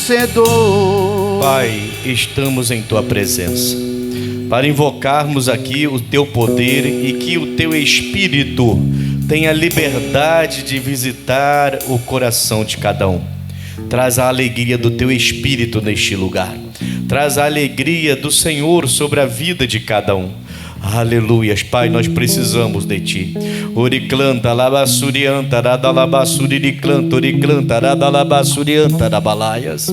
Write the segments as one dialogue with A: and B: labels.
A: vencedor.
B: Pai, estamos em Tua presença para invocarmos aqui o Teu poder e que o Teu Espírito tenha liberdade de visitar o coração de cada um. Traz a alegria do Teu Espírito neste lugar. Traz a alegria do Senhor sobre a vida de cada um. Aleluias, Pai, nós precisamos de Ti. Oriclanta, labassurianta, radalabassuriniclanta, oriclanta, radalabassurianta, rabalaias.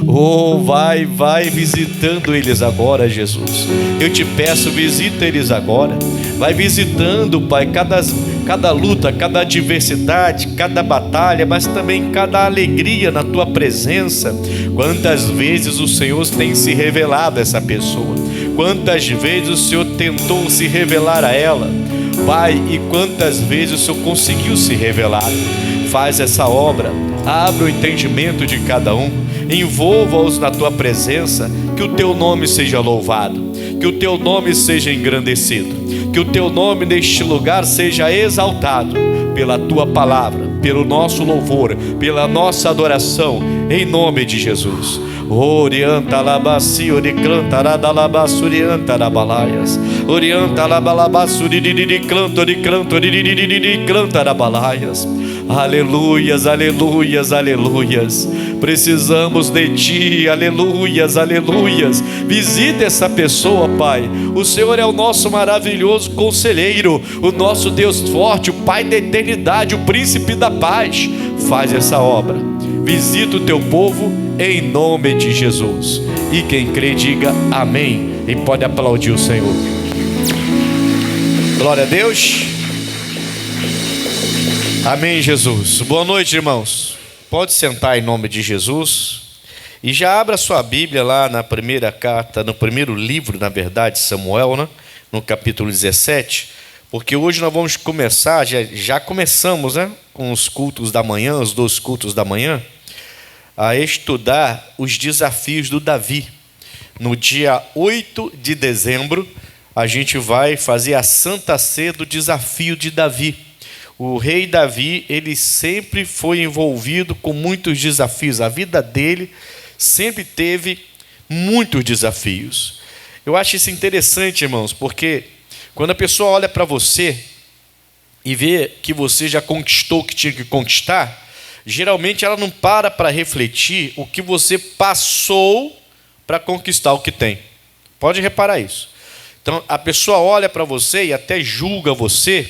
B: Oh, vai visitando eles agora, Jesus. Eu te peço, visita eles agora. Vai visitando, Pai, cada luta, cada adversidade, cada batalha, mas também cada alegria na Tua presença. Quantas vezes o Senhor tem se revelado a essa pessoa? Quantas vezes o Senhor tentou se revelar a ela, Pai, e quantas vezes o Senhor conseguiu se revelar? Faz essa obra, abre o entendimento de cada um, envolva-os na Tua presença, que o Teu nome seja louvado, que o Teu nome seja engrandecido, que o Teu nome neste lugar seja exaltado pela Tua palavra, pelo nosso louvor, pela nossa adoração, em nome de Jesus. Orienta labassi, oriclanta, radalabassurianta, rabalaias. Orienta labalabassuri, clanta, oriclanta, oriclanta, rabalaias. Aleluias, aleluias, aleluias. Precisamos de Ti, aleluias, aleluias. Visita essa pessoa, Pai. O Senhor é o nosso maravilhoso conselheiro, o nosso Deus forte, o Pai da eternidade, o príncipe da paz. Faz essa obra. Visita o Teu povo em nome de Jesus. E quem crê, diga amém. E pode aplaudir o Senhor. Glória a Deus. Amém, Jesus. Boa noite, irmãos. Pode sentar em nome de Jesus. E já abra sua Bíblia lá na primeira carta, no primeiro livro, na verdade, Samuel, né? No capítulo 17. Porque hoje nós vamos começar, já começamos, né? Com os cultos da manhã, os 2 cultos da manhã, a estudar os desafios do Davi. No dia 8 de dezembro, a gente vai fazer a Santa Ceia do desafio de Davi. O rei Davi, ele sempre foi envolvido com muitos desafios. A vida dele sempre teve muitos desafios. Eu acho isso interessante, irmãos, porque quando a pessoa olha para você e vê que você já conquistou o que tinha que conquistar, geralmente ela não para refletir o que você passou para conquistar o que tem. Pode reparar isso. Então, a pessoa olha para você e até julga você,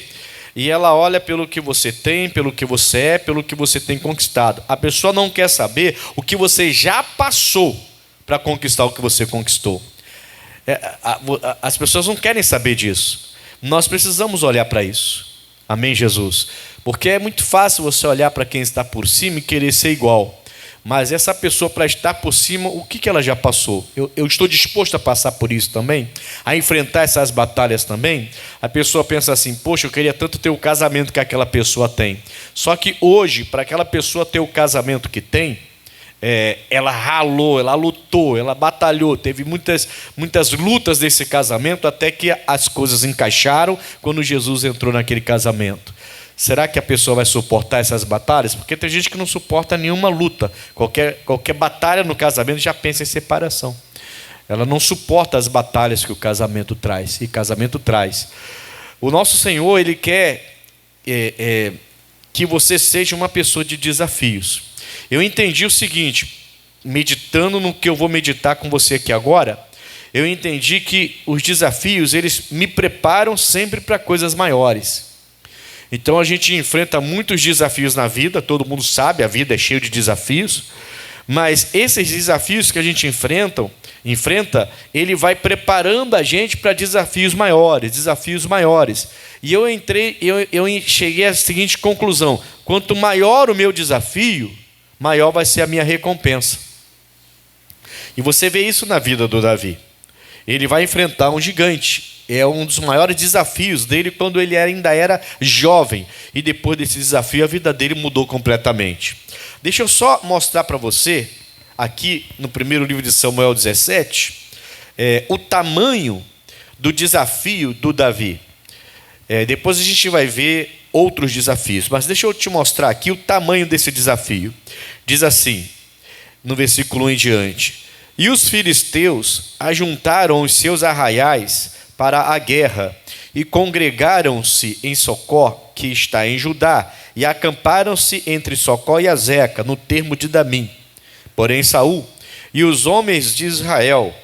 B: e ela olha pelo que você tem, pelo que você é, pelo que você tem conquistado. A pessoa não quer saber o que você já passou para conquistar o que você conquistou. As pessoas não querem saber disso. Nós precisamos olhar para isso. Amém, Jesus? Porque é muito fácil você olhar para quem está por cima e querer ser igual. Mas essa pessoa, para estar por cima, o que ela já passou? Eu estou disposto a passar por isso também? A enfrentar essas batalhas também? A pessoa pensa assim, poxa, eu queria tanto ter o casamento que aquela pessoa tem. Só que hoje, para aquela pessoa ter o casamento que tem, ela ralou, ela lutou, ela batalhou, teve muitas lutas desse casamento até que as coisas encaixaram quando Jesus entrou naquele casamento. Será que a pessoa vai suportar essas batalhas? Porque tem gente que não suporta nenhuma luta. Qualquer batalha no casamento já pensa em separação. Ela não suporta as batalhas que o casamento traz. E casamento traz. O nosso Senhor, Ele quer que você seja uma pessoa de desafios. Eu entendi o seguinte, meditando no que eu vou meditar com você aqui agora, eu entendi que os desafios, eles me preparam sempre para coisas maiores. Então a gente enfrenta muitos desafios na vida, todo mundo sabe, a vida é cheia de desafios, mas esses desafios que a gente enfrenta, ele vai preparando a gente para desafios maiores. E eu cheguei à seguinte conclusão: quanto maior o meu desafio, maior vai ser a minha recompensa. E você vê isso na vida do Davi. Ele vai enfrentar um gigante. É um dos maiores desafios dele quando ele ainda era jovem. E depois desse desafio, a vida dele mudou completamente. Deixa eu só mostrar para você, aqui no primeiro livro de Samuel 17, o tamanho do desafio do Davi. Depois a gente vai ver outros desafios. Mas deixa eu te mostrar aqui o tamanho desse desafio. Diz assim, no versículo 1 em diante. E os filisteus ajuntaram os seus arraiais para a guerra, e congregaram-se em Socó, que está em Judá, e acamparam-se entre Socó e Azeca, no termo de Damim. Porém Saul e os homens de Israel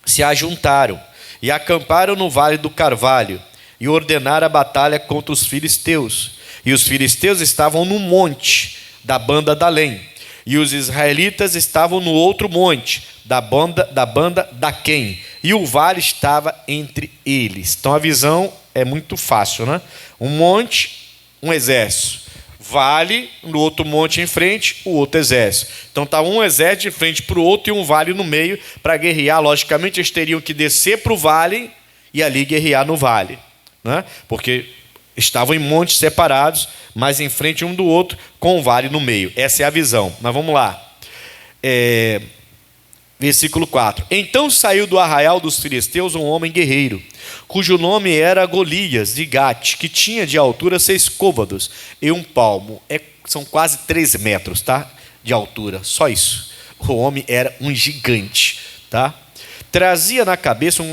B: se ajuntaram e acamparam no vale do Carvalho, e ordenaram a batalha contra os filisteus. E os filisteus estavam no monte da banda da Além, e os israelitas estavam no outro monte da banda da Quem, e o vale estava entre eles. Então a visão é muito fácil, né? Um monte, um exército. Vale, no outro monte em frente, o outro exército. Então está um exército de frente para o outro e um vale no meio para guerrear. Logicamente eles teriam que descer para o vale e ali guerrear no vale, né? Porque estavam em montes separados, mas em frente um do outro, com o vale no meio. Essa é a visão. Mas vamos lá. Versículo 4. Então saiu do arraial dos filisteus um homem guerreiro, cujo nome era Golias de Gate, que tinha de altura 6 côvados e 1 palmo. São quase 3 metros, tá? De altura, só isso. O homem era um gigante, tá? Trazia na cabeça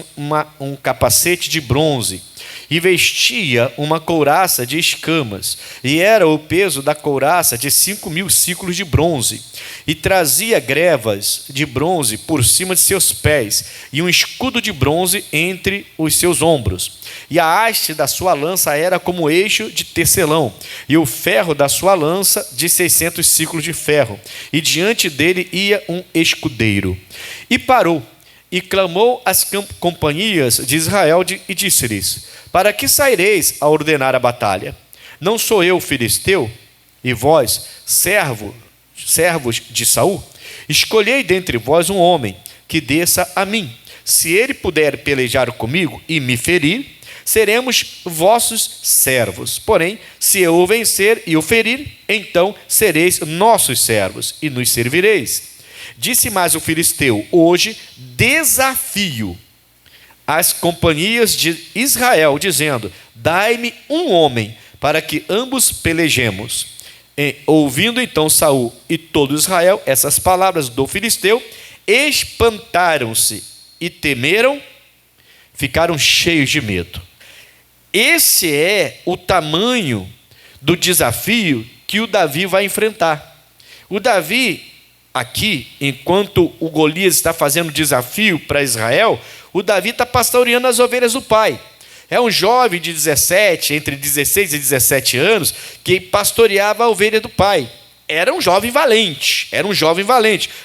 B: um capacete de bronze e vestia uma couraça de escamas, e era o peso da couraça de 5.000 siclos de bronze, e trazia grevas de bronze por cima de seus pés, e um escudo de bronze entre os seus ombros. E a haste da sua lança era como eixo de tecelão, e o ferro da sua lança de 600 siclos de ferro, e diante dele ia um escudeiro. E parou, e clamou às companhias de Israel e disse-lhes: para que saireis a ordenar a batalha? Não sou eu filisteu, e vós, servos de Saul? Escolhei dentre vós um homem que desça a mim. Se ele puder pelejar comigo e me ferir, seremos vossos servos. Porém, se eu o vencer e o ferir, então sereis nossos servos e nos servireis. Disse mais o filisteu: hoje desafio as companhias de Israel, dizendo: dai-me um homem para que ambos pelejemos. Ouvindo então Saul e todo Israel essas palavras do filisteu, espantaram-se e temeram, ficaram cheios de medo. Esse é o tamanho do desafio que o Davi vai enfrentar. O Davi, aqui, enquanto o Golias está fazendo desafio para Israel, o Davi está pastoreando as ovelhas do pai. É um jovem de 17, entre 16 e 17 anos, que pastoreava a ovelha do pai. Era um jovem valente,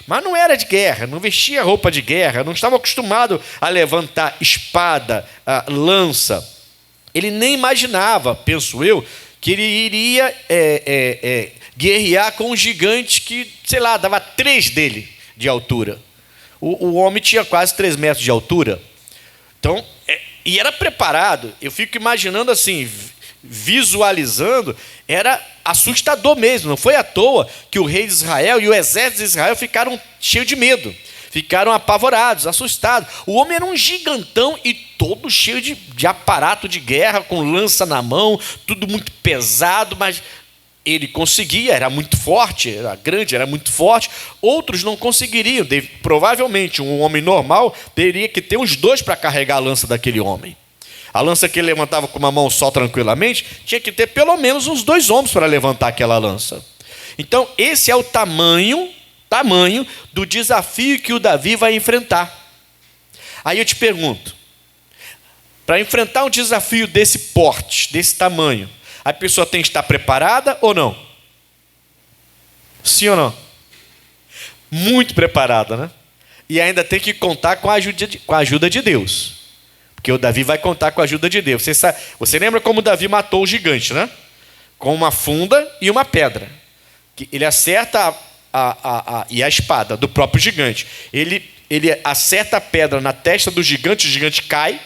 B: mas não era de guerra, não vestia roupa de guerra, não estava acostumado a levantar espada, lança. Ele nem imaginava, penso eu, que ele iria guerrear com um gigante que, sei lá, dava 3 dele de altura. O homem tinha quase 3 metros de altura. Então, e era preparado. Eu fico imaginando assim, visualizando, era assustador mesmo. Não foi à toa que o rei de Israel e o exército de Israel ficaram cheios de medo. Ficaram apavorados, assustados. O homem era um gigantão e todo cheio de aparato de guerra, com lança na mão, tudo muito pesado, mas ele conseguia, era muito forte, era grande, era muito forte. Outros não conseguiriam. Provavelmente um homem normal teria que ter uns 2 para carregar a lança daquele homem. A lança que ele levantava com uma mão só tranquilamente, tinha que ter pelo menos uns 2 homens para levantar aquela lança. Então esse é o tamanho do desafio que o Davi vai enfrentar. Aí eu te pergunto, para enfrentar um desafio desse porte, desse tamanho, a pessoa tem que estar preparada ou não? Sim ou não? Muito preparada, né? E ainda tem que contar com a ajuda de Deus. Porque o Davi vai contar com a ajuda de Deus. Você lembra como o Davi matou o gigante, né? Com uma funda e uma pedra. Ele acerta a espada do próprio gigante. Ele acerta a pedra na testa do gigante, o gigante cai.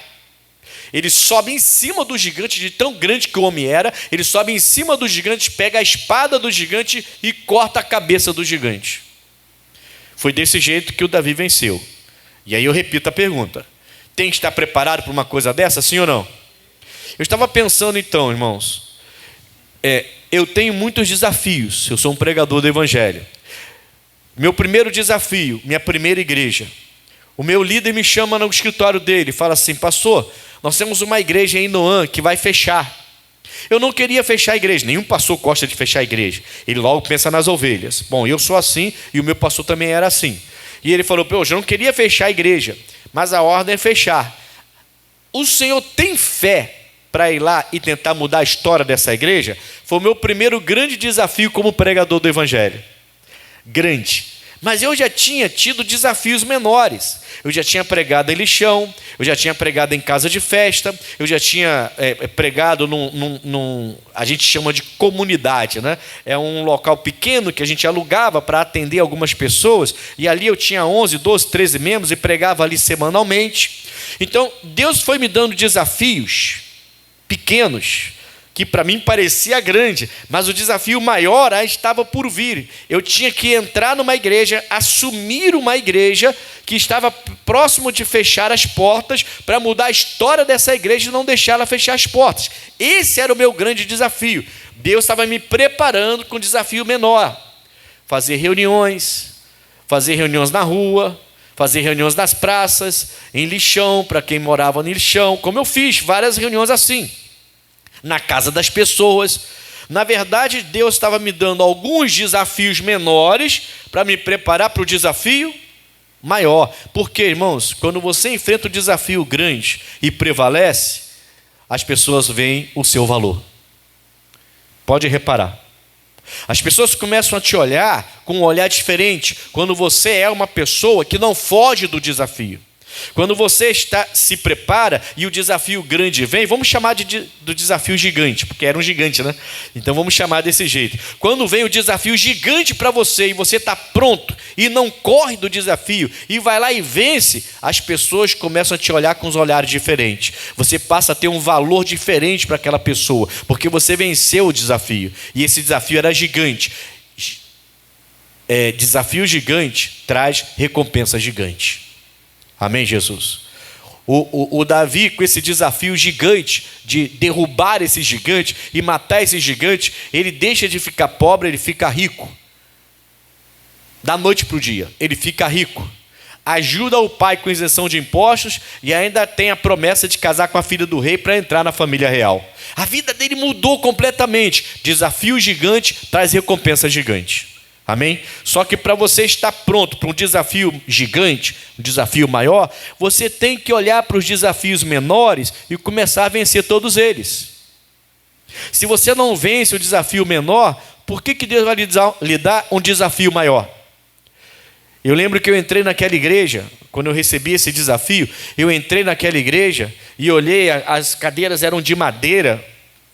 B: Ele sobe em cima do gigante, de tão grande que o homem era. Ele sobe em cima do gigante, pega a espada do gigante e corta a cabeça do gigante. Foi desse jeito que o Davi venceu. E aí eu repito a pergunta: tem que estar preparado para uma coisa dessa, sim ou não? Eu estava pensando então, irmãos, eu tenho muitos desafios. Eu sou um pregador do evangelho. Meu primeiro desafio, minha primeira igreja. O meu líder me chama no escritório dele e fala assim: pastor, nós temos uma igreja em Noã que vai fechar. Eu não queria fechar a igreja, nenhum pastor gosta de fechar a igreja. Ele logo pensa nas ovelhas. Bom, eu sou assim e o meu pastor também era assim. E ele falou: eu não queria fechar a igreja, mas a ordem é fechar. O senhor tem fé para ir lá e tentar mudar a história dessa igreja? Foi o meu primeiro grande desafio como pregador do evangelho. Grande. Mas eu já tinha tido desafios menores. Eu já tinha pregado em lixão, eu já tinha pregado em casa de festa, eu já tinha pregado a gente chama de comunidade, né? É um local pequeno que a gente alugava para atender algumas pessoas, e ali eu tinha 11, 12, 13 membros e pregava ali semanalmente. Então, Deus foi me dando desafios pequenos, que para mim parecia grande, mas o desafio maior estava por vir. Eu tinha que entrar numa igreja, assumir uma igreja que estava próximo de fechar as portas, para mudar a história dessa igreja e não deixar ela fechar as portas. Esse era o meu grande desafio. Deus estava me preparando com um desafio menor. Fazer reuniões na rua, fazer reuniões nas praças, em lixão, para quem morava no lixão, como eu fiz várias reuniões assim, na casa das pessoas. Na verdade, Deus estava me dando alguns desafios menores para me preparar para o desafio maior. Porque, irmãos, quando você enfrenta um desafio grande e prevalece, as pessoas veem o seu valor. Pode reparar. As pessoas começam a te olhar com um olhar diferente quando você é uma pessoa que não foge do desafio. Quando você se prepara e o desafio grande vem, vamos chamar do desafio gigante, porque era um gigante, né? Então vamos chamar desse jeito. Quando vem o desafio gigante para você e você está pronto e não corre do desafio e vai lá e vence, as pessoas começam a te olhar com os olhares diferentes. Você passa a ter um valor diferente para aquela pessoa, porque você venceu o desafio e esse desafio era gigante. Desafio gigante traz recompensa gigante. Amém, Jesus? O Davi, com esse desafio gigante de derrubar esse gigante e matar esse gigante, ele deixa de ficar pobre, ele fica rico. Da noite para o dia, ele fica rico. Ajuda o pai com isenção de impostos e ainda tem a promessa de casar com a filha do rei para entrar na família real. A vida dele mudou completamente. Desafio gigante traz recompensa gigante. Amém? Só que para você estar pronto para um desafio gigante, um desafio maior, você tem que olhar para os desafios menores e começar a vencer todos eles. Se você não vence o desafio menor, por que Deus vai lhe dar um desafio maior? Eu lembro que eu entrei naquela igreja, quando eu recebi esse desafio, eu entrei naquela igreja e olhei, as cadeiras eram de madeira,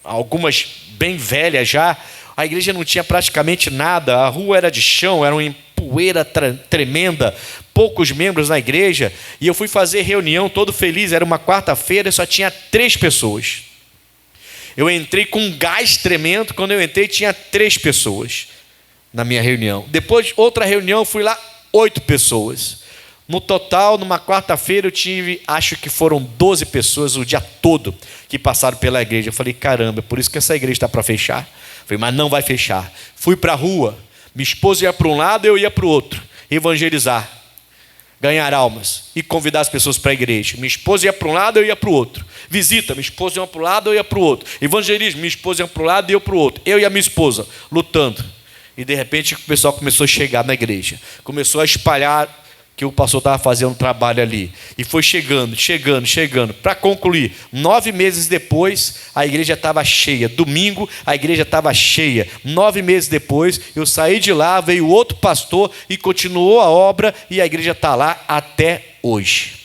B: algumas bem velhas já. A igreja não tinha praticamente nada, a rua era de chão, era uma poeira tremenda, poucos membros na igreja, e eu fui fazer reunião todo feliz, era uma quarta-feira e só tinha 3 pessoas. Eu entrei com um gás tremendo, quando eu entrei tinha 3 pessoas na minha reunião. Depois, outra reunião, fui lá, 8 pessoas. No total, numa quarta-feira, eu tive, acho que foram 12 pessoas o dia todo que passaram pela igreja. Eu falei, caramba, é por isso que essa igreja está para fechar. Falei, mas não vai fechar. Fui para a rua, minha esposa ia para um lado, eu ia para o outro, evangelizar, ganhar almas e convidar as pessoas para a igreja. Minha esposa ia para um lado, eu ia para o outro. Visita, minha esposa ia para um lado, eu ia para o outro. Evangelismo, minha esposa ia para um lado e eu para o outro. Eu e a minha esposa lutando. E de repente o pessoal começou a chegar na igreja, começou a espalhar que o pastor estava fazendo um trabalho ali. E foi chegando. Para concluir, 9 meses depois, a igreja estava cheia. Domingo, a igreja estava cheia. 9 meses depois, eu saí de lá, veio outro pastor e continuou a obra, e a igreja está lá até hoje.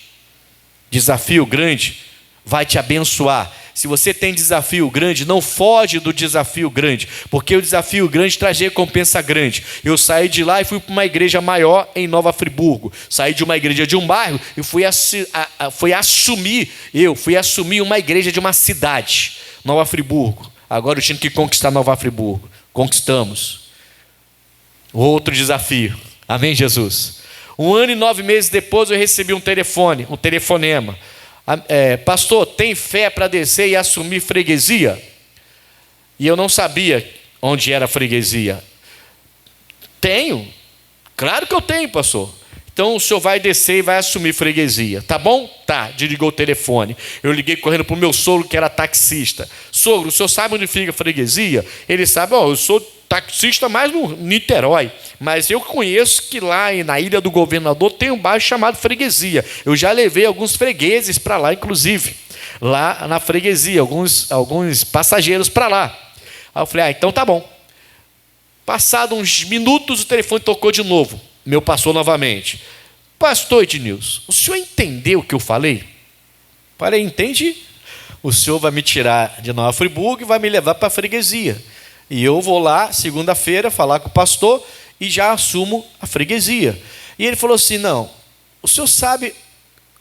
B: Desafio grande vai te abençoar. Se você tem desafio grande, não foge do desafio grande, porque o desafio grande traz recompensa grande. Eu saí de lá e fui para uma igreja maior em Nova Friburgo. Saí de uma igreja de um bairro e fui assumir uma igreja de uma cidade, Nova Friburgo. Agora eu tinha que conquistar Nova Friburgo. Conquistamos. Outro desafio. Amém, Jesus? 1 ano e 9 meses depois eu recebi um telefonema. Pastor, tem fé para descer e assumir freguesia? E eu não sabia onde era a freguesia. Tenho. Claro que eu tenho, pastor. Então o senhor vai descer e vai assumir freguesia. Tá bom? Tá. Desligou o telefone. Eu liguei correndo para o meu sogro, que era taxista. Sogro, o senhor sabe onde fica a freguesia? Ele sabe, eu sou taxista mais no Niterói. Mas eu conheço que lá na Ilha do Governador tem um bairro chamado Freguesia. Eu já levei alguns fregueses para lá, inclusive. Lá na freguesia, alguns passageiros para lá. Aí eu falei, então tá bom. Passado uns minutos, o telefone tocou de novo. Meu pastor novamente. Pastor Ednilson, o senhor entendeu o que eu falei? Falei, entendi. O senhor vai me tirar de Nova Friburgo e vai me levar para a freguesia. E eu vou lá, segunda-feira, falar com o pastor e já assumo a freguesia. E ele falou assim, não, o senhor sabe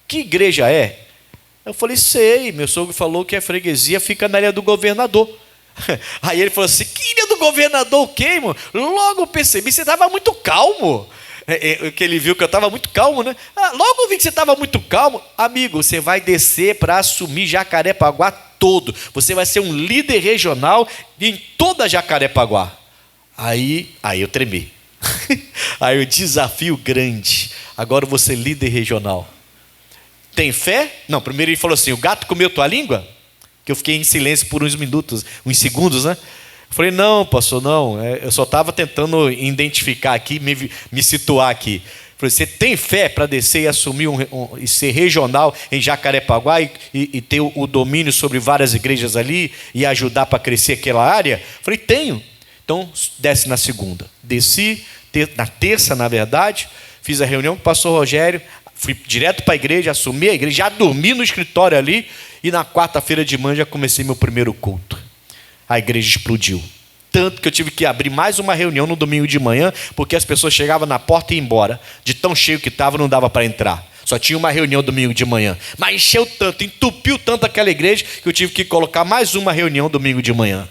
B: que igreja é? Eu falei, sei, meu sogro falou que a freguesia fica na Ilha do Governador. Aí ele falou assim, que Ilha do Governador o quê, irmão? Logo eu percebi, você estava muito calmo. Que ele viu que eu estava muito calmo, né? Logo eu vi que você estava muito calmo. Amigo, você vai descer para assumir Jacarepaguá todo. Você vai ser um líder regional em toda Jacarepaguá. Aí eu tremi. Aí o desafio grande. Agora eu vou ser líder regional. Tem fé? Não, primeiro ele falou assim, o gato comeu tua língua? Que eu fiquei em silêncio por uns minutos, uns segundos, né? Eu falei, não, pastor, não. Eu só estava tentando identificar aqui, me situar aqui. Eu falei, você tem fé para descer e assumir e ser regional em Jacarepaguá e ter o domínio sobre várias igrejas ali e ajudar para crescer aquela área? Eu falei, tenho. Então, desce na segunda. Desci, na terça, na verdade, fiz a reunião com o pastor Rogério, fui direto para a igreja, assumi a igreja, já dormi no escritório ali, e na quarta-feira de manhã já comecei meu primeiro culto. A igreja explodiu. Tanto que eu tive que abrir mais uma reunião no domingo de manhã, porque as pessoas chegavam na porta e iam embora. De tão cheio que estava, não dava para entrar. Só tinha uma reunião domingo de manhã. Mas encheu tanto, entupiu tanto aquela igreja, que eu tive que colocar mais uma reunião domingo de manhã.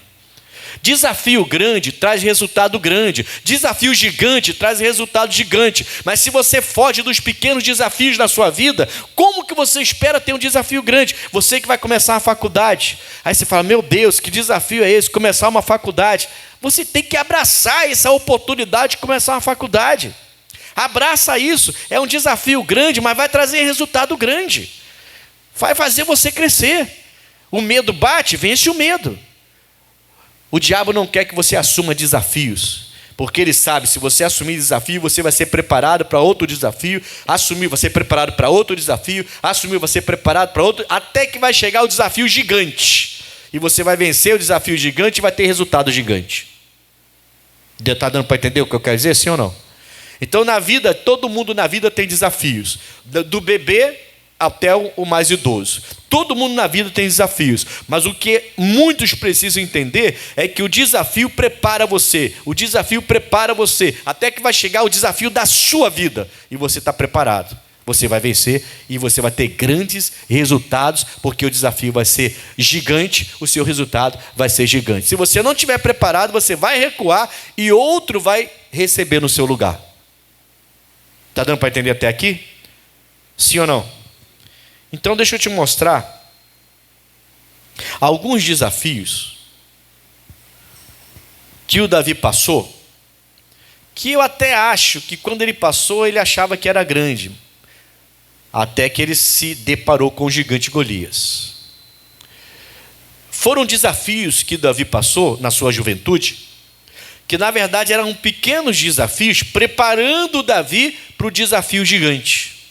B: Desafio grande traz resultado grande. Desafio gigante traz resultado gigante. Mas se você foge dos pequenos desafios da sua vida, como que você espera ter um desafio grande? Você que vai começar a faculdade. Aí você fala, meu Deus, que desafio é esse? Começar uma faculdade. Você tem que abraçar essa oportunidade de começar uma faculdade. Abraça isso. É um desafio grande, mas vai trazer resultado grande. Vai fazer você crescer. O medo bate, vence o medo. O diabo não quer que você assuma desafios, porque ele sabe, se você assumir desafio, você vai ser preparado para outro desafio, assumir, vai ser preparado para outro desafio, assumir, vai ser preparado para outro, até que vai chegar o desafio gigante. E você vai vencer o desafio gigante e vai ter resultado gigante. Está dando para entender o que eu quero dizer, sim ou não? Então, na vida, todo mundo na vida tem desafios. Do bebê até o mais idoso. Todo mundo na vida tem desafios, mas o que muitos precisam entender é que o desafio prepara você, até que vai chegar o desafio da sua vida, e você está preparado, você vai vencer, e você vai ter grandes resultados, porque o desafio vai ser gigante, o seu resultado vai ser gigante. Se você não estiver preparado, você vai recuar, e outro vai receber no seu lugar. Está dando para entender até aqui? Sim ou não? Então deixa eu te mostrar alguns desafios que o Davi passou, que eu até acho que quando ele passou, ele achava que era grande, até que ele se deparou com o gigante Golias. Foram desafios que Davi passou na sua juventude, que na verdade eram pequenos desafios, preparando Davi para o desafio gigante,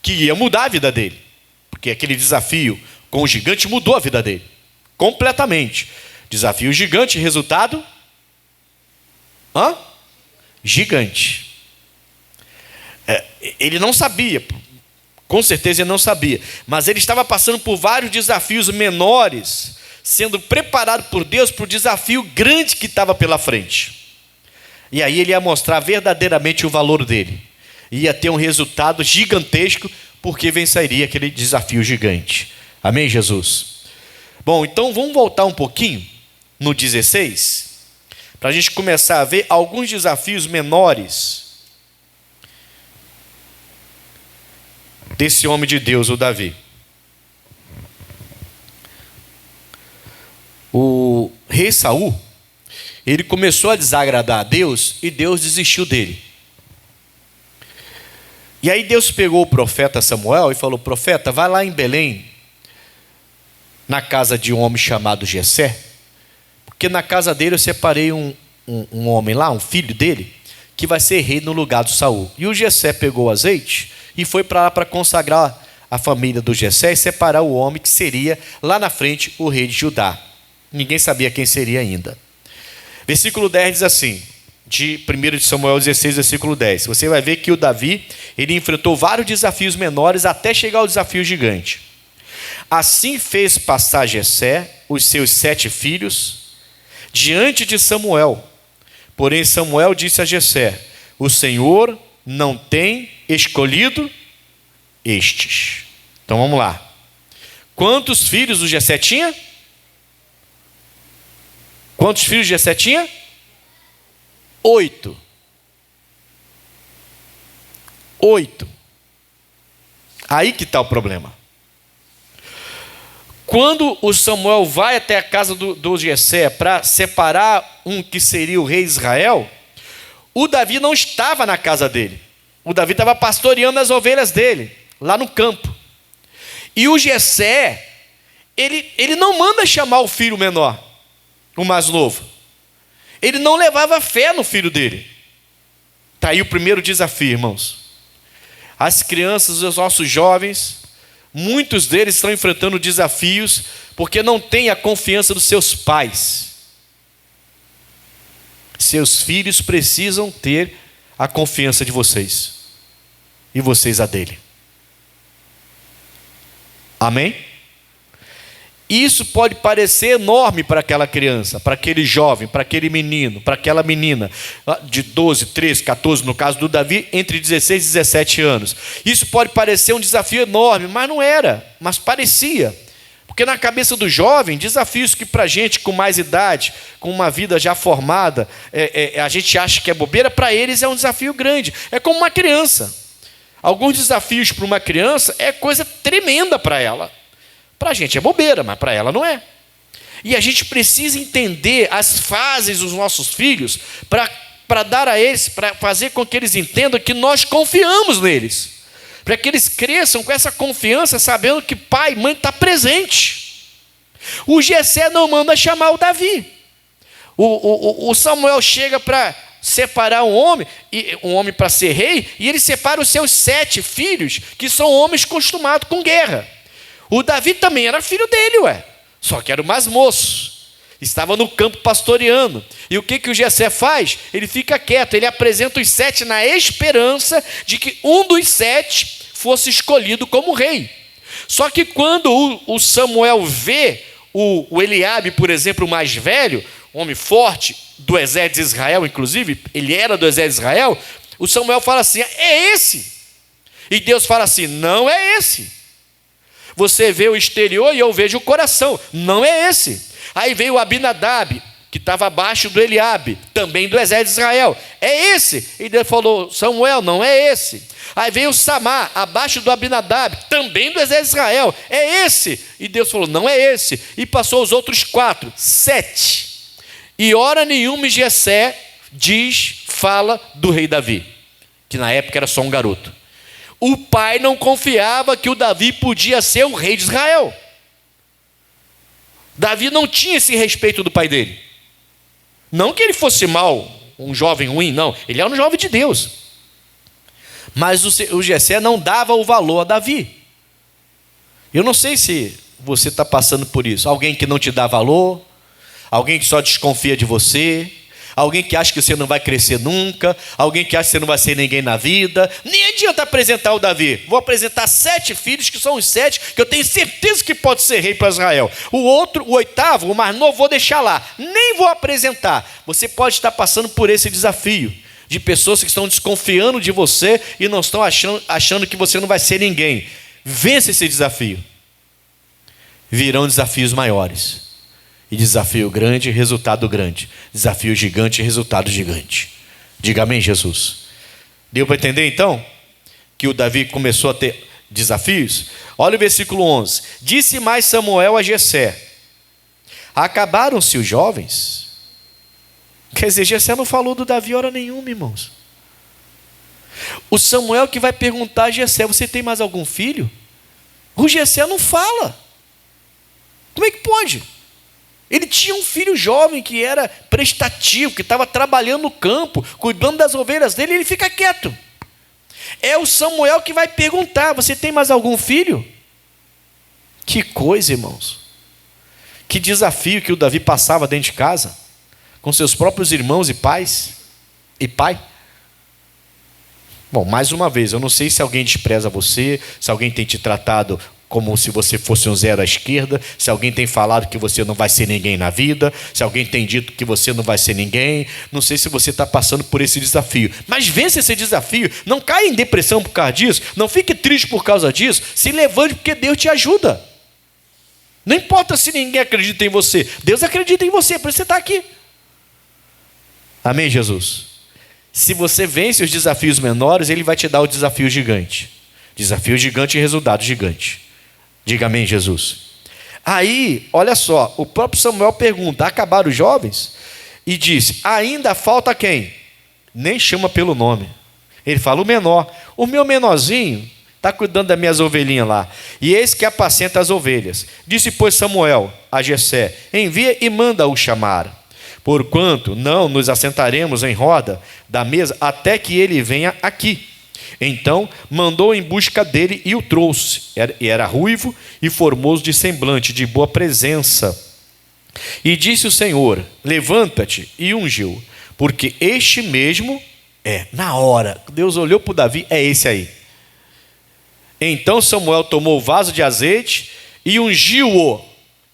B: que ia mudar a vida dele. Porque aquele desafio com o gigante mudou a vida dele. Completamente. Desafio gigante, resultado? Gigante. Ele não sabia. Com certeza ele não sabia. Mas ele estava passando por vários desafios menores, sendo preparado por Deus para o desafio grande que estava pela frente. E aí ele ia mostrar verdadeiramente o valor dele. Ia ter um resultado gigantesco, porque venceria aquele desafio gigante. Amém, Jesus? Bom, então vamos voltar um pouquinho no 16, para a gente começar a ver alguns desafios menores desse homem de Deus, o Davi. O rei Saul, ele começou a desagradar a Deus e Deus desistiu dele. E aí Deus pegou o profeta Samuel e falou: profeta, vai lá em Belém, na casa de um homem chamado Jessé, porque na casa dele eu separei um homem lá, um filho dele, que vai ser rei no lugar do Saul. E o Jessé pegou o azeite e foi para lá para consagrar a família do Jessé e separar o homem que seria lá na frente o rei de Judá. Ninguém sabia quem seria ainda. Versículo 10 diz assim, de 1 de Samuel 16, versículo 10. Você vai ver que o Davi, ele enfrentou vários desafios menores até chegar ao desafio gigante. Assim fez passar Jessé, os seus 7 filhos, diante de Samuel. Porém Samuel disse a Jessé: o Senhor não tem escolhido estes. Então vamos lá. Quantos filhos o Jessé tinha? Quantos filhos Jessé tinha? 8. 8. Aí que está o problema. Quando o Samuel vai até a casa do Jessé para separar um que seria o rei de Israel, o Davi não estava na casa dele. O Davi estava pastoreando as ovelhas dele, lá no campo. E o Jessé, ele não manda chamar o filho menor, o mais novo. Ele não levava fé no filho dele. Está aí o primeiro desafio, irmãos. As crianças, os nossos jovens, muitos deles estão enfrentando desafios porque não têm a confiança dos seus pais. Seus filhos precisam ter a confiança de vocês e vocês a dele. Amém? Isso pode parecer enorme para aquela criança, para aquele jovem, para aquele menino, para aquela menina de 12, 13, 14, no caso do Davi, entre 16 e 17 anos. Isso pode parecer um desafio enorme, mas não era, mas parecia. Porque na cabeça do jovem, desafios que para a gente com mais idade, com uma vida já formada, a gente acha que é bobeira, para eles é um desafio grande. É como uma criança. Alguns desafios para uma criança é coisa tremenda para ela. Para a gente é bobeira, mas para ela não é. E a gente precisa entender as fases dos nossos filhos para dar a eles, para fazer com que eles entendam que nós confiamos neles. Para que eles cresçam com essa confiança, sabendo que pai e mãe estão presentes. O Jessé não manda chamar o Davi. O Samuel chega para separar um homem para ser rei, e ele separa os seus 7 filhos, que são homens acostumados com guerra. O Davi também era filho dele, só que era o mais moço. Estava no campo pastoreando. E o que o Jessé faz? Ele fica quieto, ele apresenta os 7 na esperança de que um dos 7 fosse escolhido como rei. Só que quando o Samuel vê o Eliabe, por exemplo, o mais velho, homem forte do exército de Israel, inclusive, ele era do exército de Israel, o Samuel fala assim: é esse. E Deus fala assim: não é esse. Você vê o exterior e eu vejo o coração. Não é esse. Aí veio o Abinadab, que estava abaixo do Eliabe, também do exército de Israel. É esse. E Deus falou: Samuel, não é esse. Aí veio o Samar, abaixo do Abinadab, também do exército de Israel. É esse. E Deus falou: não é esse. E passou os outros 4, 7. E hora nenhuma Jessé fala do rei Davi, que na época era só um garoto. O pai não confiava que o Davi podia ser o rei de Israel. Davi não tinha esse respeito do pai dele. Não que ele fosse mau, um jovem ruim, não. Ele era um jovem de Deus. Mas o Jessé não dava o valor a Davi. Eu não sei se você está passando por isso. Alguém que não te dá valor, alguém que só desconfia de você, alguém que acha que você não vai crescer nunca, alguém que acha que você não vai ser ninguém na vida. Nem adianta apresentar o Davi. Vou apresentar 7 filhos, que são os 7 que eu tenho certeza que pode ser rei para Israel. O outro, o 8º, o mais novo, vou deixar lá. Nem vou apresentar. Você pode estar passando por esse desafio de pessoas que estão desconfiando de você e não estão achando que você não vai ser ninguém. Vença esse desafio. Virão desafios maiores. E desafio grande, resultado grande. Desafio gigante, resultado gigante. Diga amém, Jesus. Deu para entender então? Que o Davi começou a ter desafios? Olha o versículo 11. Disse mais Samuel a Jessé: acabaram-se os jovens? Quer dizer, Jessé não falou do Davi hora nenhuma, irmãos. O Samuel que vai perguntar a Jessé: você tem mais algum filho? O Jessé não fala. Como é que pode? Ele tinha um filho jovem que era prestativo, que estava trabalhando no campo, cuidando das ovelhas dele, e ele fica quieto. É o Samuel que vai perguntar: você tem mais algum filho? Que coisa, irmãos. Que desafio que o Davi passava dentro de casa, com seus próprios irmãos e pais, e pai. Bom, mais uma vez, eu não sei se alguém despreza você, se alguém tem te tratado como se você fosse um zero à esquerda, se alguém tem falado que você não vai ser ninguém na vida, se alguém tem dito que você não vai ser ninguém. Não sei se você está passando por esse desafio, mas vença esse desafio. Não caia em depressão por causa disso, não fique triste por causa disso. Se levante, porque Deus te ajuda. Não importa se ninguém acredita em você, Deus acredita em você, por isso você está aqui. Amém, Jesus? Se você vence os desafios menores, Ele vai te dar o desafio gigante. Desafio gigante e resultado gigante. Diga amém, Jesus. Aí, olha só, o próprio Samuel pergunta: acabaram os jovens? E disse: ainda falta quem? Nem chama pelo nome. Ele fala: o menor. O meu menorzinho está cuidando das minhas ovelhinhas lá, e eis que apacenta as ovelhas. Disse, pois, Samuel a Jessé: envia e manda-o chamar, porquanto não nos assentaremos em roda da mesa até que ele venha aqui. Então mandou em busca dele e o trouxe. Era ruivo e formoso de semblante, de boa presença. E disse o Senhor: levanta-te e ungiu, porque este mesmo na hora. Deus olhou para o Davi: é esse aí. Então Samuel tomou o vaso de azeite e ungiu-o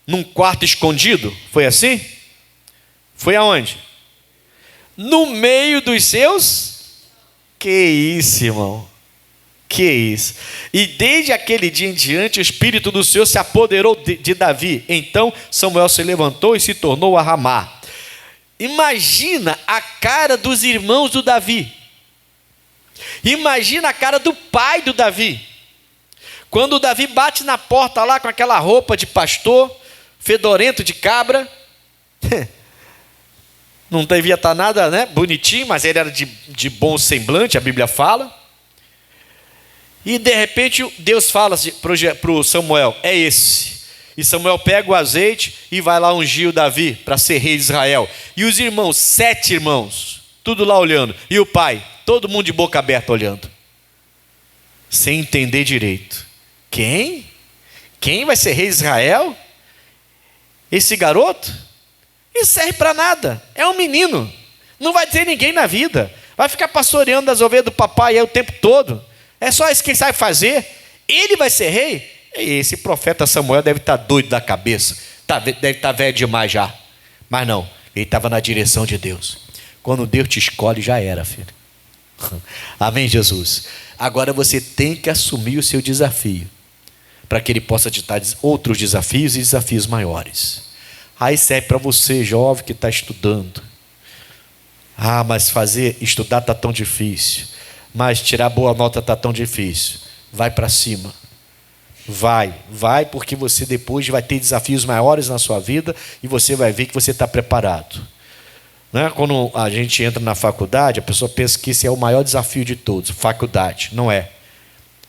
B: num quarto escondido. Foi assim? Foi aonde? No meio dos seus. Que isso, irmão. Que isso. E desde aquele dia em diante o Espírito do Senhor se apoderou de Davi. Então Samuel se levantou e se tornou a Ramá. Imagina a cara dos irmãos do Davi. Imagina a cara do pai do Davi. Quando o Davi bate na porta lá com aquela roupa de pastor, fedorento de cabra. Não devia estar nada, né, bonitinho, mas ele era de bom semblante, a Bíblia fala. E de repente Deus fala para o Samuel: é esse. E Samuel pega o azeite e vai lá ungir o Davi para ser rei de Israel. E os irmãos, 7 irmãos, tudo lá olhando. E o pai, todo mundo de boca aberta olhando, sem entender direito. Quem? Quem vai ser rei de Israel? Esse garoto? Isso serve para nada, é um menino, não vai ter ninguém na vida, vai ficar pastoreando as ovelhas do papai aí o tempo todo, é só isso que ele sabe fazer. Ele vai ser rei? Esse profeta Samuel deve estar doido da cabeça, deve estar velho demais já. Mas não, ele estava na direção de Deus. Quando Deus te escolhe, já era, filho. Amém, Jesus? Agora você tem que assumir o seu desafio, para que Ele possa te dar outros desafios e desafios maiores. Aí serve para você, jovem, que está estudando. Mas estudar está tão difícil. Mas tirar boa nota está tão difícil. Vai para cima. Vai, porque você depois vai ter desafios maiores na sua vida e você vai ver que você está preparado. Né? Quando a gente entra na faculdade, a pessoa pensa que esse é o maior desafio de todos. Faculdade, não é.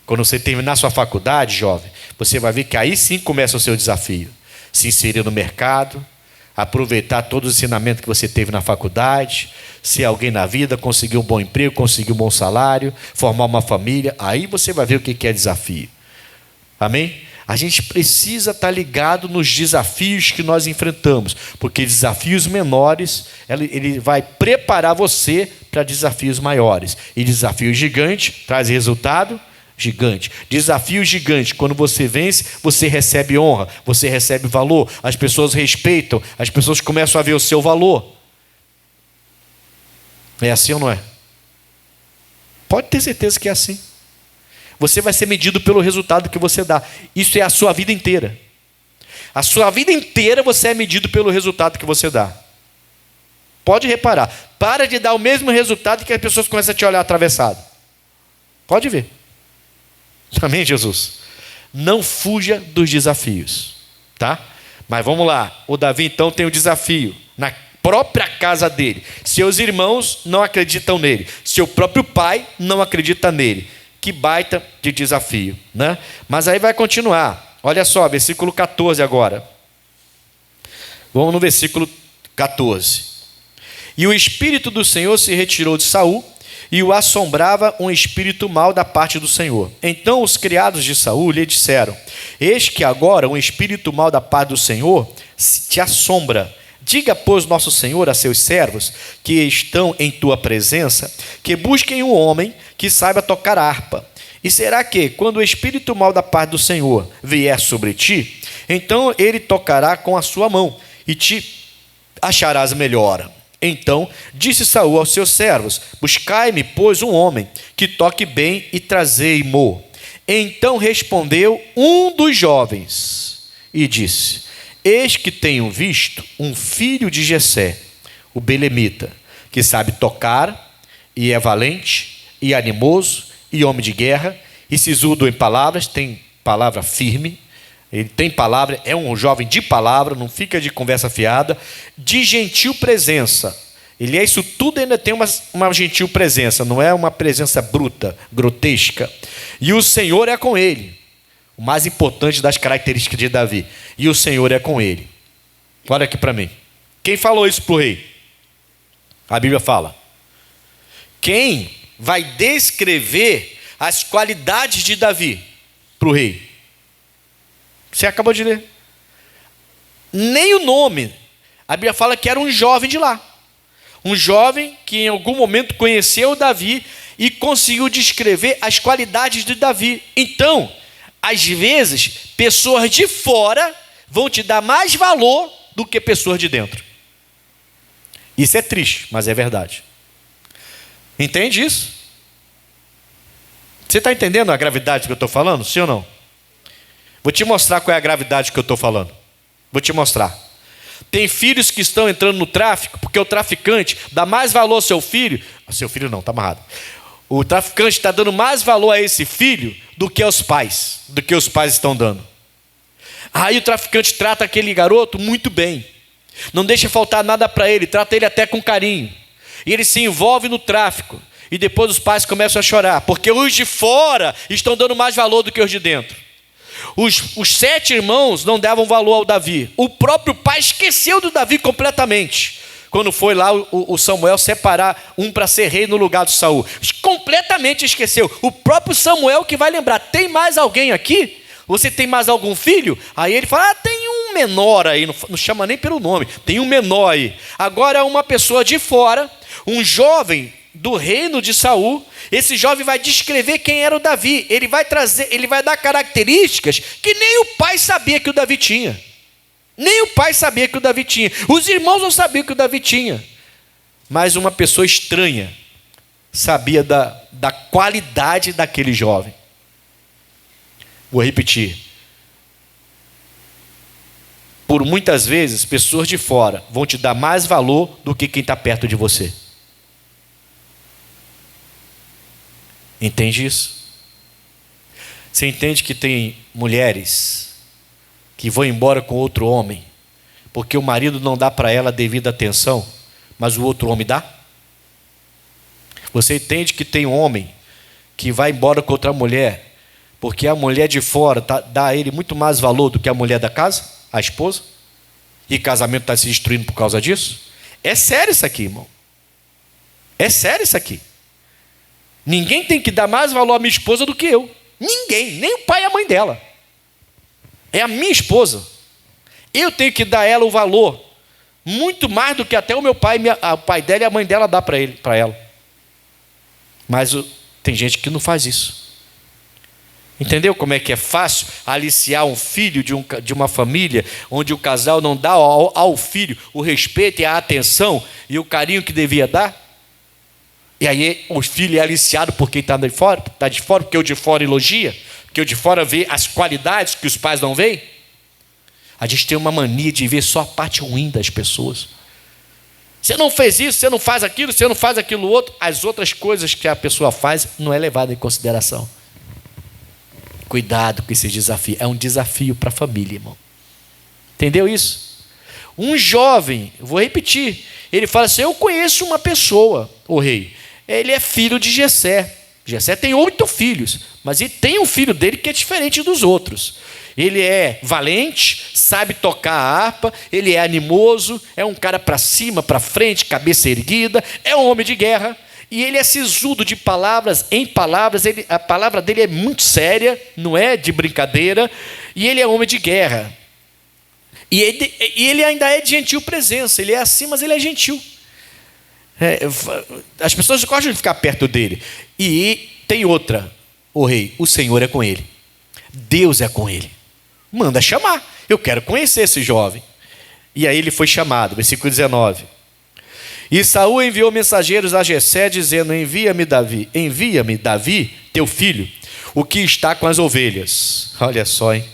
B: Quando você terminar sua faculdade, jovem, você vai ver que aí sim começa o seu desafio. Se inserir no mercado, aproveitar todo o ensinamento que você teve na faculdade, ser alguém na vida, conseguir um bom emprego, conseguir um bom salário, formar uma família. Aí você vai ver o que é desafio. Amém? A gente precisa estar ligado nos desafios que nós enfrentamos, porque desafios menores, ele vai preparar você para desafios maiores. E desafio gigante traz resultado gigante. Desafio gigante. Quando você vence, você recebe honra, você recebe valor, as pessoas respeitam, as pessoas começam a ver o seu valor. É assim ou não é? Pode ter certeza que é assim. Você vai ser medido pelo resultado que você dá. Isso é a sua vida inteira. A sua vida inteira você é medido pelo resultado que você dá. Pode reparar. Para de dar o mesmo resultado que as pessoas começam a te olhar atravessado. Pode ver. Amém, Jesus? Não fuja dos desafios, tá? Mas vamos lá. O Davi então tem o desafio. própria casa dele. Seus irmãos não acreditam nele. Seu próprio pai não acredita nele. Que baita de desafio, né? Mas aí vai continuar. Olha só, versículo 14 agora. Vamos no versículo 14. E o Espírito do Senhor se retirou de Saul, e o assombrava um espírito mau da parte do Senhor. Então os criados de Saul lhe disseram: eis que agora um espírito mau da parte do Senhor te assombra. Diga, pois, nosso Senhor a seus servos que estão em tua presença, que busquem um homem que saiba tocar harpa. E será que, quando o espírito mau da parte do Senhor vier sobre ti, então ele tocará com a sua mão, e te acharás melhor. Então disse Saul aos seus servos: buscai-me, pois, um homem que toque bem e trazei-mo. Então respondeu um dos jovens e disse: eis que tenho visto um filho de Jessé, o belemita, que sabe tocar, e é valente, e animoso, e homem de guerra, e sisudo em palavras, tem palavra firme, ele tem palavra, é um jovem de palavra, não fica de conversa fiada, de gentil presença. Ele é isso tudo, ainda tem uma gentil presença, não é uma presença bruta, grotesca. E o Senhor é com ele. O mais importante das características de Davi. E o Senhor é com ele. Olha aqui para mim. Quem falou isso para o rei? A Bíblia fala. Quem vai descrever as qualidades de Davi para o rei? Você acabou de ler. Nem o nome. A Bíblia fala que era um jovem de lá. Um jovem que em algum momento conheceu Davi e conseguiu descrever as qualidades de Davi. Então, às vezes, pessoas de fora vão te dar mais valor do que pessoas de dentro. Isso é triste, mas é verdade. Entende isso? Você está entendendo a gravidade que eu estou falando? Sim ou não? Vou te mostrar qual é a gravidade que eu estou falando. Vou te mostrar. Tem filhos que estão entrando no tráfico, porque o traficante dá mais valor ao seu filho. Seu filho não, está amarrado. O traficante está dando mais valor a esse filho do que aos pais, do que os pais estão dando. Aí o traficante trata aquele garoto muito bem. Não deixa faltar nada para ele, trata ele até com carinho. E ele se envolve no tráfico. E depois os pais começam a chorar, porque os de fora estão dando mais valor do que os de dentro. Os 7 irmãos não davam valor ao Davi. O próprio pai esqueceu do Davi completamente. Quando foi lá o Samuel separar um para ser rei no lugar de Saul. Completamente esqueceu. O próprio Samuel que vai lembrar. Tem mais alguém aqui? Você tem mais algum filho? Aí ele fala, tem um menor aí. Não chama nem pelo nome. Tem um menor aí. Agora uma pessoa de fora, um jovem do reino de Saul. Esse jovem vai descrever quem era o Davi. Ele vai dar características que nem o pai sabia que o Davi tinha. Nem o pai sabia que o Davi tinha. Os irmãos não sabiam que o Davi tinha. Mas uma pessoa estranha sabia da qualidade daquele jovem. Vou repetir. Por muitas vezes, pessoas de fora vão te dar mais valor do que quem está perto de você. Entende isso? Você entende que tem mulheres que vão embora com outro homem, porque o marido não dá para ela a devida atenção, mas o outro homem dá? Você entende que tem um homem que vai embora com outra mulher, porque a mulher de fora dá a ele muito mais valor do que a mulher da casa, a esposa, e o casamento está se destruindo por causa disso? É sério isso aqui, irmão. É sério isso aqui. Ninguém tem que dar mais valor à minha esposa do que eu. Ninguém, nem o pai e a mãe dela. É a minha esposa. Eu tenho que dar a ela o valor, muito mais do que até o meu pai, o pai dela e a mãe dela dá para ela. Mas tem gente que não faz isso. Entendeu como é que é fácil aliciar um filho de uma família onde o casal não dá ao filho o respeito e a atenção e o carinho que devia dar? E aí o filho é aliciado por quem está de fora, porque o de fora elogia, porque o de fora vê as qualidades que os pais não veem. A gente tem uma mania de ver só a parte ruim das pessoas. Você não fez isso, você não faz aquilo, você não faz aquilo outro. As outras coisas que a pessoa faz não é levada em consideração. Cuidado com esse desafio. É um desafio para a família, irmão. Entendeu isso? Um jovem, vou repetir, ele fala assim: eu conheço uma pessoa, o rei, ele é filho de Jessé. Jessé tem 8 filhos, mas ele tem um filho dele que é diferente dos outros. Ele é valente, sabe tocar a harpa, ele é animoso, é um cara para cima, para frente, cabeça erguida, é um homem de guerra, e ele é sisudo de palavras em palavras, a palavra dele é muito séria, não é de brincadeira, e ele é homem de guerra. E ele ainda é de gentil presença, ele é assim, mas ele é gentil. As pessoas gostam de ficar perto dele. E tem outra: o rei, o Senhor é com ele, Deus é com ele, manda chamar, eu quero conhecer esse jovem. E aí ele foi chamado, versículo 19. E Saul enviou mensageiros a Jessé, dizendo: envia-me Davi, teu filho, o que está com as ovelhas. Olha só, hein?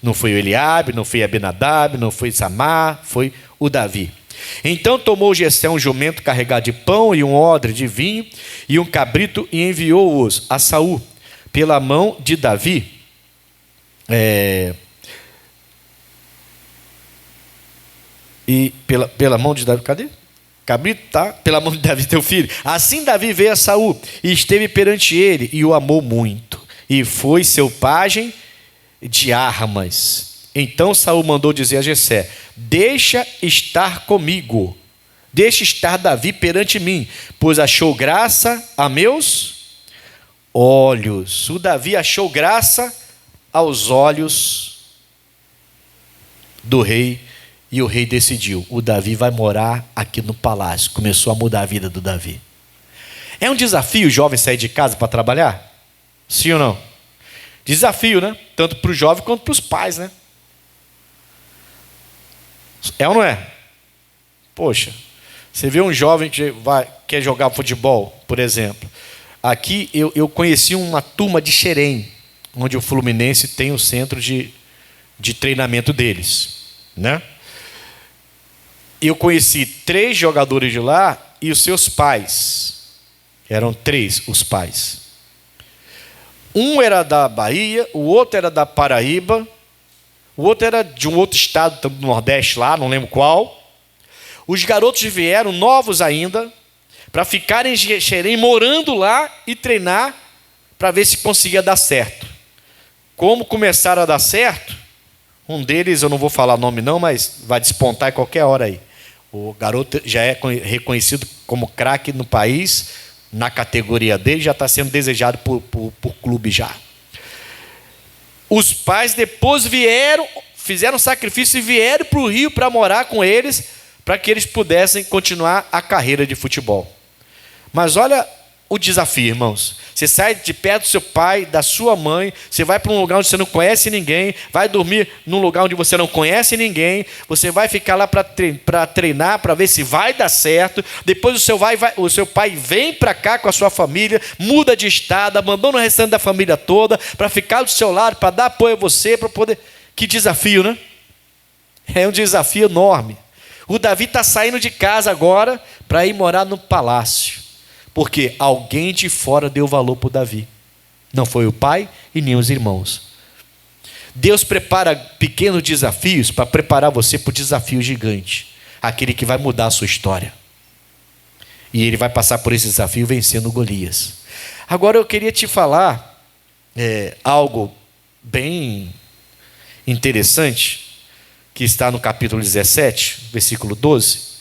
B: Não foi o Eliabe, não foi Abinadab, não foi Samar, foi o Davi. Então tomou Jessé um jumento carregado de pão e um odre de vinho e um cabrito, e enviou-os a Saul pela mão de Davi. E pela mão de Davi, cadê? Cabrito, tá? Pela mão de Davi, teu filho. Assim Davi veio a Saul e esteve perante ele e o amou muito, e foi seu pajem de armas. Então Saul mandou dizer a Jessé: deixa estar comigo, deixa estar Davi perante mim, pois achou graça a meus olhos. O Davi achou graça aos olhos do rei, e o rei decidiu: o Davi vai morar aqui no palácio. Começou a mudar a vida do Davi. É um desafio o jovem sair de casa para trabalhar? Sim ou não? Desafio, né? Tanto para o jovem quanto para os pais, né? É ou não é? Poxa, você vê um jovem que quer jogar futebol, por exemplo. Aqui eu conheci uma turma de Xerém, onde o Fluminense tem o centro de treinamento deles, né? Eu conheci 3 jogadores de lá e os seus pais. Eram 3 os pais. Um era da Bahia, o outro era da Paraíba, o outro era de um outro estado do Nordeste lá, não lembro qual. Os garotos vieram, novos ainda, para ficarem em Xerém, morando lá e treinar, para ver se conseguia dar certo. Como começaram a dar certo, um deles, eu não vou falar nome não, mas vai despontar em qualquer hora aí. O garoto já é reconhecido como craque no país, na categoria dele, já está sendo desejado por clube já. Os pais depois vieram, fizeram sacrifício e vieram para o Rio para morar com eles, para que eles pudessem continuar a carreira de futebol. Mas olha o desafio, irmãos. Você sai de perto do seu pai, da sua mãe, você vai para um lugar onde você não conhece ninguém, vai dormir num lugar onde você não conhece ninguém, você vai ficar lá para treinar, para ver se vai dar certo. Depois o seu pai vem para cá com a sua família, muda de estado, abandona o restante da família toda, para ficar do seu lado, para dar apoio a você, para poder... Que desafio, né? É um desafio enorme. O Davi está saindo de casa agora para ir morar no palácio. Porque alguém de fora deu valor para o Davi. Não foi o pai e nem os irmãos. Deus prepara pequenos desafios para preparar você para o desafio gigante. Aquele que vai mudar a sua história. E ele vai passar por esse desafio vencendo Golias. Agora eu queria te falar algo bem interessante, que está no capítulo 17, versículo 12.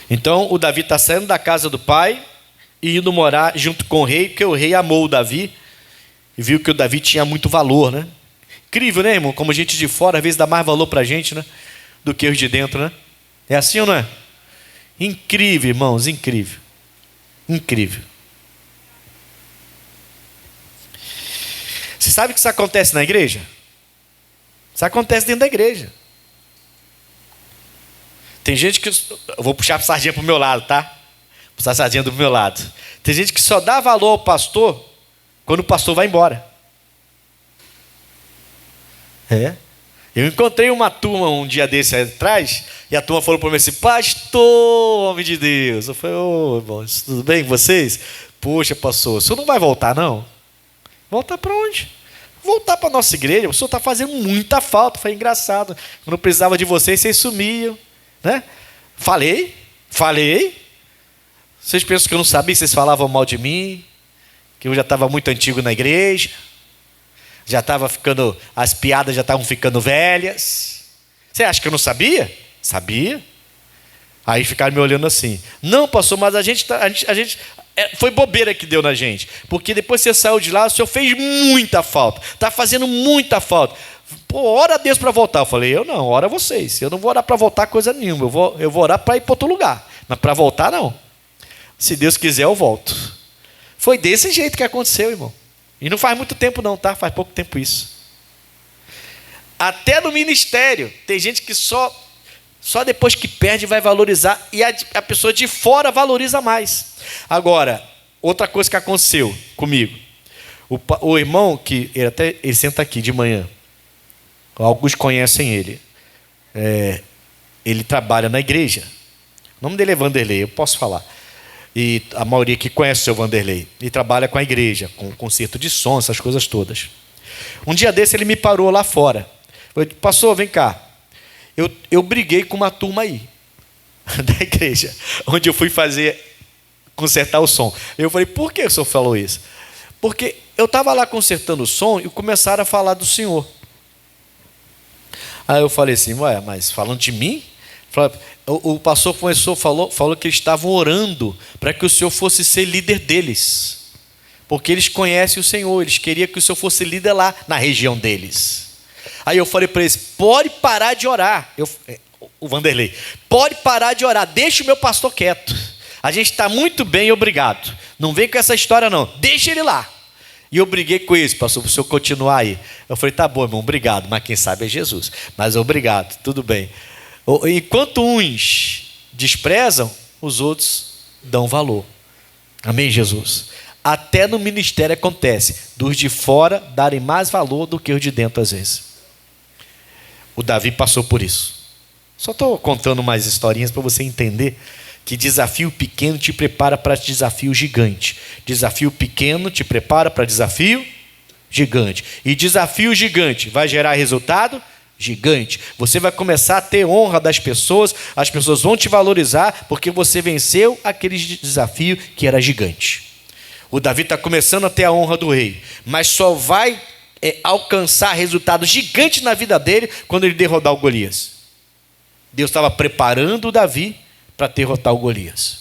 B: Então o Davi está saindo da casa do pai e indo morar junto com o rei, porque o rei amou o Davi e viu que o Davi tinha muito valor, né? Incrível, né, irmão? Como gente de fora às vezes dá mais valor para a gente, né, do que os de dentro, né? É assim ou não é? Incrível, irmãos, incrível. Incrível. Você sabe que isso acontece na igreja? Isso acontece dentro da igreja. Tem gente que... Eu vou puxar a sardinha para o meu lado, tá? Puxar a sardinha do meu lado. Tem gente que só dá valor ao pastor quando o pastor vai embora. Eu encontrei uma turma um dia desse atrás, e a turma falou para mim assim: pastor, homem de Deus. Eu falei: ô, irmãos, tudo bem com vocês? Poxa, pastor, o senhor não vai voltar, não? Voltar para onde? voltar para a nossa igreja, o senhor está fazendo muita falta. Foi engraçado. Quando eu precisava de vocês, vocês sumiam. Né? Falei. Vocês pensam que eu não sabia? Vocês falavam mal de mim, que eu já estava muito antigo na igreja, já estava ficando, as piadas já estavam ficando velhas. Você acha que eu não sabia? Sabia. Aí ficaram me olhando assim. Não, pastor, mas a gente foi bobeira que deu na gente. Porque depois que você saiu de lá, o senhor fez muita falta. Está fazendo muita falta. Pô, ora a Deus para voltar. Eu falei, eu não, ora vocês. Eu não vou orar para voltar coisa nenhuma. Eu vou orar para ir para outro lugar. Mas para voltar, não. Se Deus quiser, eu volto. Foi desse jeito que aconteceu, irmão. E não faz muito tempo não, tá? Faz pouco tempo isso. Até no ministério, tem gente que só depois que perde vai valorizar, e a pessoa de fora valoriza mais. Agora, outra coisa que aconteceu comigo, o irmão, que ele senta aqui de manhã, alguns conhecem ele, ele trabalha na igreja, o nome dele é Vanderlei, eu posso falar, e a maioria que conhece o seu Vanderlei, ele trabalha com a igreja, com concerto de som, essas coisas todas. Um dia desse ele me parou lá fora, falou, pastor, vem cá, eu briguei com uma turma aí, da igreja, onde eu fui consertar o som. Eu falei, por que o senhor falou isso? Porque eu estava lá consertando o som e começaram a falar do senhor. Aí eu falei assim, ué, mas falando de mim? O pastor falou que eles estavam orando para que o senhor fosse ser líder deles. Porque eles conhecem o Senhor, eles queriam que o senhor fosse líder lá na região deles. Aí eu falei para eles, pode parar de orar. O Vanderlei, pode parar de orar, deixa o meu pastor quieto. A gente está muito bem, obrigado. Não vem com essa história não, deixa ele lá. E eu briguei com eles, pastor, para o senhor continuar aí. Eu falei, tá bom, irmão, obrigado, mas quem sabe é Jesus. Mas obrigado, tudo bem. Enquanto uns desprezam, os outros dão valor. Amém, Jesus? Até no ministério acontece, dos de fora darem mais valor do que os de dentro às vezes. O Davi passou por isso. Só estou contando mais historinhas para você entender que desafio pequeno te prepara para desafio gigante. Desafio pequeno te prepara para desafio gigante. E desafio gigante vai gerar resultado gigante. Você vai começar a ter honra das pessoas, as pessoas vão te valorizar porque você venceu aquele desafio que era gigante. O Davi está começando a ter a honra do rei, mas só vai alcançar resultado gigante na vida dele quando ele derrotar o Golias. Deus estava preparando o Davi para derrotar o Golias.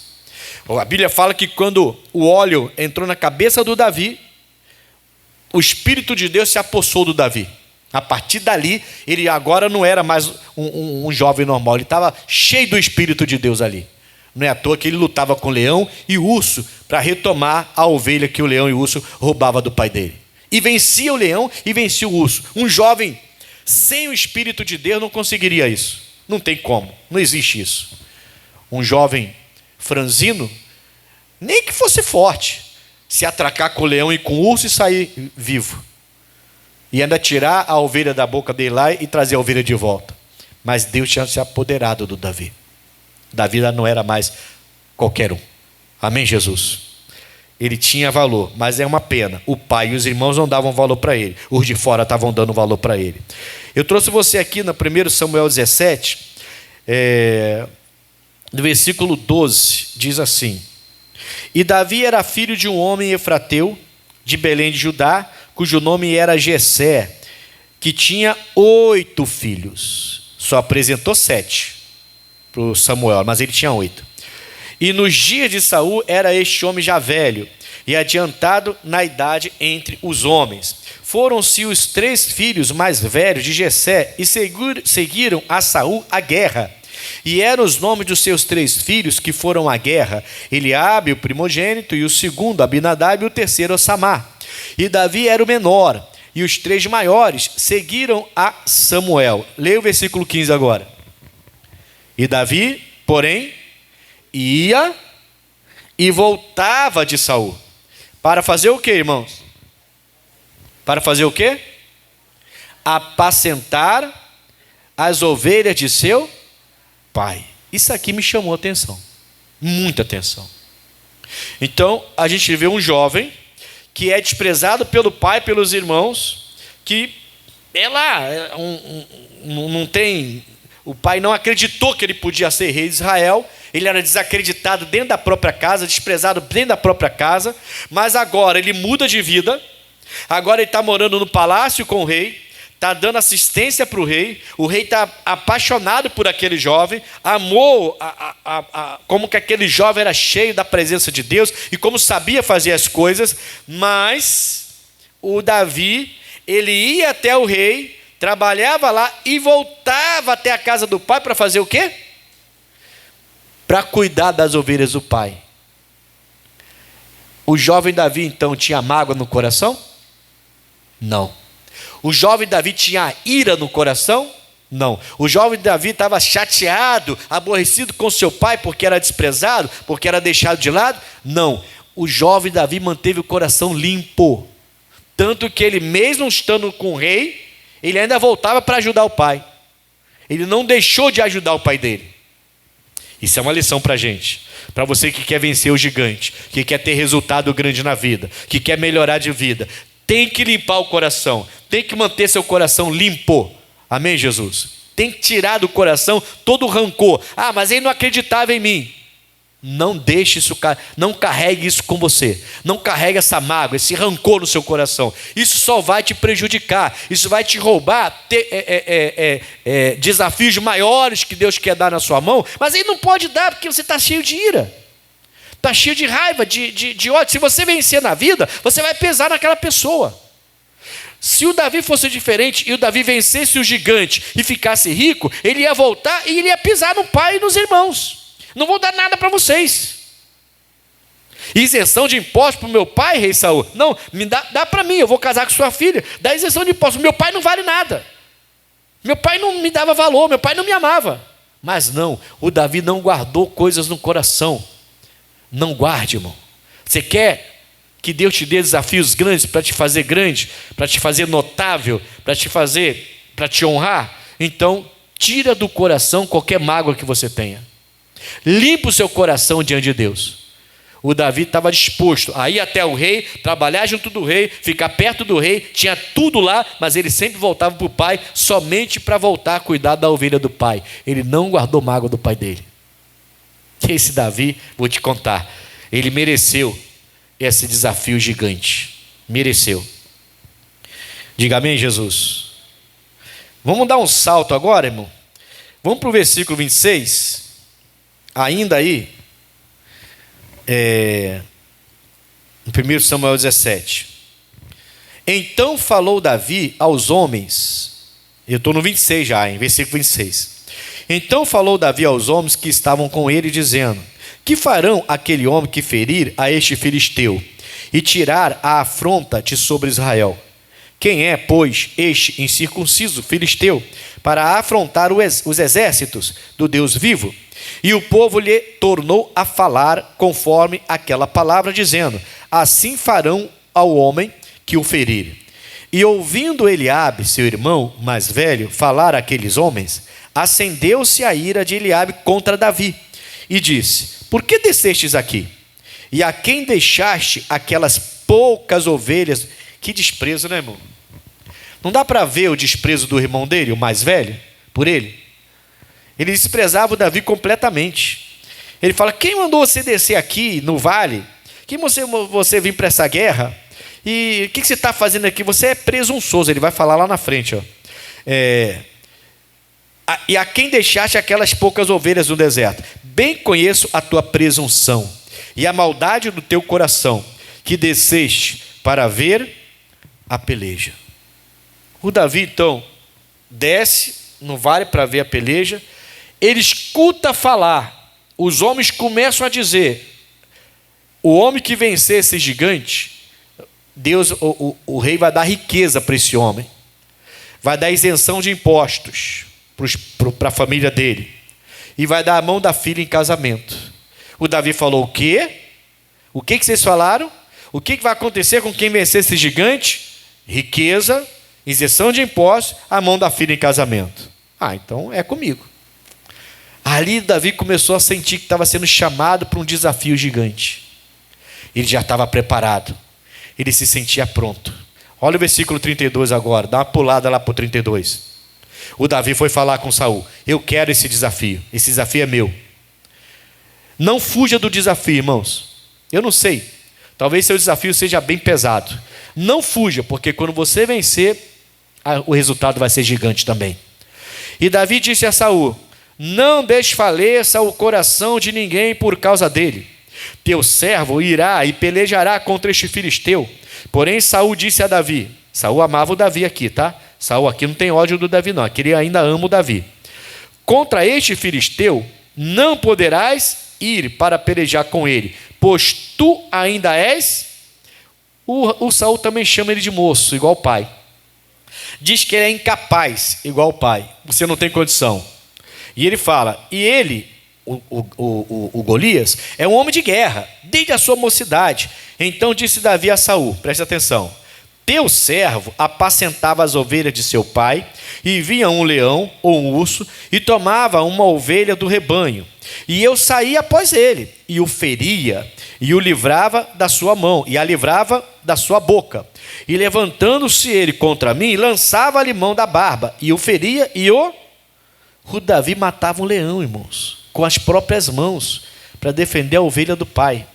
B: A Bíblia fala que quando o óleo entrou na cabeça do Davi, o Espírito de Deus se apossou do Davi. A partir dali, ele agora não era mais um jovem normal, ele estava cheio do Espírito de Deus ali. Não é à toa que ele lutava com o leão e o urso para retomar a ovelha que o leão e o urso roubavam do pai dele. E vencia o leão e vencia o urso. Um jovem sem o Espírito de Deus não conseguiria isso. Não tem como, não existe isso. Um jovem franzino, nem que fosse forte, se atracar com o leão e com o urso e sair vivo. E ainda tirar a ovelha da boca dele lá e trazer a ovelha de volta. Mas Deus tinha se apoderado do Davi. Davi não era mais qualquer um. Amém, Jesus? Ele tinha valor, mas é uma pena. O pai e os irmãos não davam valor para ele. Os de fora estavam dando valor para ele. Eu trouxe você aqui no 1 Samuel 17, no versículo 12, diz assim: E Davi era filho de um homem efrateu, de Belém de Judá, cujo nome era Jessé, que tinha 8 filhos. Só apresentou 7 para Samuel, mas ele tinha 8. E nos dias de Saul era este homem já velho e adiantado na idade entre os homens. Foram-se os 3 filhos mais velhos de Jessé e seguiram a Saul à guerra. E eram os nomes dos seus 3 filhos que foram à guerra: Eliabe, o primogênito, e o segundo Abinadab, e o terceiro Samar. E Davi era o menor, e os 3 maiores seguiram a Samuel. Leia o versículo 15 agora. E Davi, porém, ia e voltava de Saul. Para fazer o quê, irmãos? Para fazer o quê? Apacentar as ovelhas de seu pai. Isso aqui me chamou a atenção. Muita atenção. Então, a gente vê um jovem que é desprezado pelo pai e pelos irmãos, que não tem... O pai não acreditou que ele podia ser rei de Israel. Ele era desacreditado dentro da própria casa, desprezado dentro da própria casa. Mas agora ele muda de vida. Agora ele está morando no palácio com o rei, está dando assistência para o rei está apaixonado por aquele jovem, amou como que aquele jovem era cheio da presença de Deus e como sabia fazer as coisas. Mas o Davi, ele ia até o rei, trabalhava lá e voltava até a casa do pai para fazer o quê? Para cuidar das ovelhas do pai. O jovem Davi então tinha mágoa no coração? Não. O jovem Davi tinha ira no coração? Não. O jovem Davi estava chateado, aborrecido com seu pai porque era desprezado, porque era deixado de lado? Não. O jovem Davi manteve o coração limpo. Tanto que ele, mesmo estando com o rei, ele ainda voltava para ajudar o pai. Ele não deixou de ajudar o pai dele. Isso é uma lição para a gente. Para você que quer vencer o gigante, que quer ter resultado grande na vida, que quer melhorar de vida. Tem que limpar o coração. Tem que manter seu coração limpo. Amém, Jesus? Tem que tirar do coração todo o rancor. Ah, mas ele não acreditava em mim. Não deixe isso, não carregue isso com você. Não carregue essa mágoa, esse rancor no seu coração. Isso só vai te prejudicar. Isso vai te roubar desafios maiores que Deus quer dar na sua mão. Mas ele não pode dar porque você está cheio de ira. Está cheio de raiva, de ódio. Se você vencer na vida, você vai pesar naquela pessoa. Se o Davi fosse diferente e o Davi vencesse o gigante e ficasse rico, ele ia voltar e ele ia pisar no pai e nos irmãos. Não vou dar nada para vocês. Isenção de impostos para o meu pai, rei Saul? Não, dá para mim, eu vou casar com sua filha. Dá isenção de impostos. Meu pai não vale nada. Meu pai não me dava valor, meu pai não me amava. Mas não, o Davi não guardou coisas no coração. Não guarde, irmão. Você quer que Deus te dê desafios grandes para te fazer grande, para te fazer notável, para te honrar? Então, tira do coração qualquer mágoa que você tenha. Limpa o seu coração diante de Deus. O Davi estava disposto a ir até o rei, trabalhar junto do rei, ficar perto do rei, tinha tudo lá, mas ele sempre voltava para o pai, somente para voltar a cuidar da ovelha do pai. Ele não guardou mágoa do pai dele. Esse Davi, vou te contar, ele mereceu esse desafio gigante. Mereceu. Diga amém, Jesus. Vamos dar um salto agora, irmão. Vamos para o versículo 26. Ainda aí, em 1 Samuel 17. Então falou Davi aos homens, eu estou no 26 já, em versículo 26. Então falou Davi aos homens que estavam com ele, dizendo: que farão aquele homem que ferir a este filisteu e tirar a afronta de sobre Israel? Quem é, pois, este incircunciso filisteu para afrontar os exércitos do Deus vivo? E o povo lhe tornou a falar conforme aquela palavra, dizendo: assim farão ao homem que o ferir. E ouvindo Eliabe, seu irmão mais velho, falar àqueles homens, acendeu-se a ira de Eliabe contra Davi, e disse: por que descestes aqui? E a quem deixaste aquelas poucas ovelhas? Que desprezo, né, irmão? Não dá para ver o desprezo do irmão dele, o mais velho, por ele? Ele desprezava o Davi completamente. Ele fala: quem mandou você descer aqui no vale? Quem você vir para essa guerra? E o que você está fazendo aqui? Você é presunçoso. Ele vai falar lá na frente. E a quem deixaste aquelas poucas ovelhas no deserto? Bem conheço a tua presunção e a maldade do teu coração, que desceste para ver a peleja. O Davi então desce no vale para ver a peleja. Ele escuta falar, os homens começam a dizer: o homem que vencer esse gigante, Deus, o rei vai dar riqueza para esse homem, vai dar isenção de impostos para a família dele, e vai dar a mão da filha em casamento. O Davi falou: o quê? O que vocês falaram? O que vai acontecer com quem vencer esse gigante? Riqueza, isenção de impostos, a mão da filha em casamento. Ah, então é comigo. Ali Davi começou a sentir que estava sendo chamado para um desafio gigante. Ele já estava preparado. Ele se sentia pronto. Olha o versículo 32 agora, dá uma pulada lá para o 32. O Davi foi falar com Saul: eu quero esse desafio é meu. Não fuja do desafio, irmãos. Eu não sei, talvez seu desafio seja bem pesado. Não fuja, porque quando você vencer, o resultado vai ser gigante também. E Davi disse a Saul: não desfaleça o coração de ninguém por causa dele. Teu servo irá e pelejará contra este filisteu. Porém Saul disse a Davi, Saul amava o Davi aqui, tá? Saul aqui não tem ódio do Davi não, aqui ele ainda ama o Davi. Contra este filisteu não poderás ir para pelejar com ele, pois tu ainda és... O Saul também chama ele de moço, igual o pai. Diz que ele é incapaz, igual o pai. Você não tem condição. E ele fala, e ele, o Golias, é um homem de guerra, desde a sua mocidade. Então disse Davi a Saul, presta atenção: teu servo apacentava as ovelhas de seu pai, e vinha um leão ou um urso, e tomava uma ovelha do rebanho. E eu saía após ele, e o feria, e o livrava da sua mão, e a livrava da sua boca. E levantando-se ele contra mim, lançava-lhe mão da barba, e o feria, e o Davi matava um leão, irmãos, com as próprias mãos, para defender a ovelha do pai.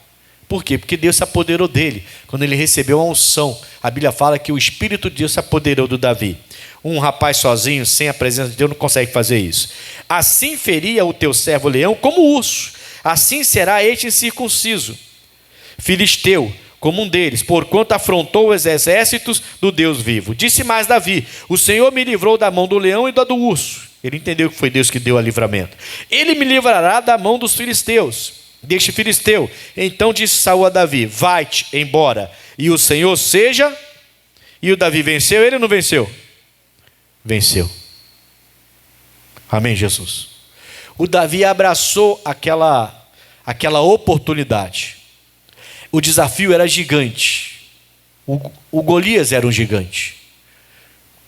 B: Por quê? Porque Deus se apoderou dele. Quando ele recebeu a unção, a Bíblia fala que o Espírito de Deus se apoderou do Davi. Um rapaz sozinho, sem a presença de Deus, não consegue fazer isso. Assim feria o teu servo leão como urso, assim será este incircunciso filisteu, como um deles, porquanto afrontou os exércitos do Deus vivo. Disse mais Davi: o Senhor me livrou da mão do leão e da do urso. Ele entendeu que foi Deus que deu a livramento. Ele me livrará da mão dos filisteus, deste filisteu. Então disse Saul a Davi: vai-te embora, e o Senhor seja... E o Davi venceu, ele não venceu? Venceu. Amém, Jesus. O Davi abraçou aquela oportunidade. O desafio era gigante. O Golias era um gigante,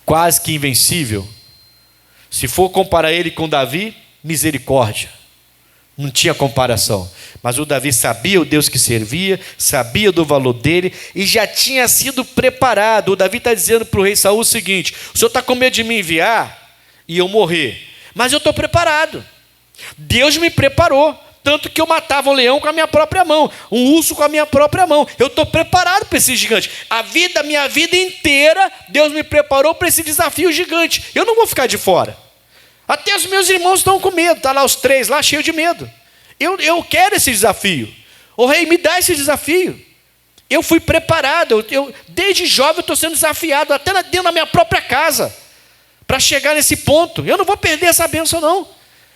B: quase que invencível. Se for comparar ele com Davi, misericórdia, não tinha comparação. Mas o Davi sabia o Deus que servia, sabia do valor dele e já tinha sido preparado. O Davi está dizendo para o rei Saul o seguinte: o senhor está com medo de me enviar e eu morrer, mas eu estou preparado. Deus me preparou, tanto que eu matava o leão com a minha própria mão, um urso com a minha própria mão. Eu estou preparado para esse gigante. Minha vida inteira, Deus me preparou para esse desafio gigante. Eu não vou ficar de fora. Até os meus irmãos estão com medo. Está lá os 3, lá cheios de medo. Eu quero esse desafio. O rei, me dá esse desafio. Eu fui preparado. Desde jovem eu estou sendo desafiado, até dentro da minha própria casa, para chegar nesse ponto. Eu não vou perder essa bênção, não.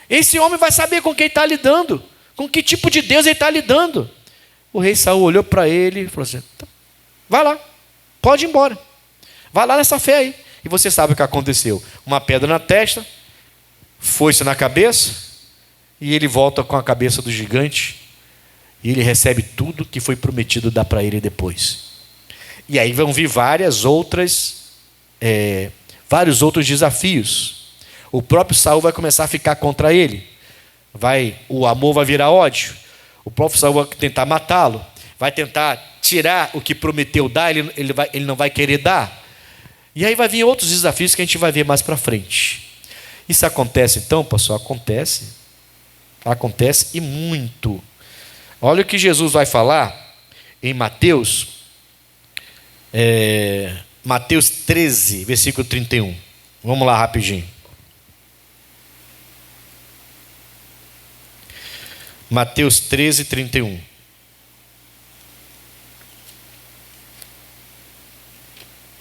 B: Esse homem vai saber com quem está lidando, com que tipo de Deus ele está lidando. O rei Saul olhou para ele e falou assim: vai lá, pode ir embora, vai lá nessa fé aí. E você sabe o que aconteceu: uma pedra na testa, foice na cabeça, e ele volta com a cabeça do gigante, e ele recebe tudo que foi prometido dar para ele depois. E aí vão vir vários outros desafios. O próprio Saul vai começar a ficar contra ele. O amor vai virar ódio. O próprio Saul vai tentar matá-lo, vai tentar tirar o que prometeu dar, ele não vai querer dar. E aí vai vir outros desafios que a gente vai ver mais para frente. Isso acontece então, pastor? Acontece e muito. Olha o que Jesus vai falar em Mateus, Mateus 13, versículo 31. Vamos lá rapidinho. Mateus 13, 31.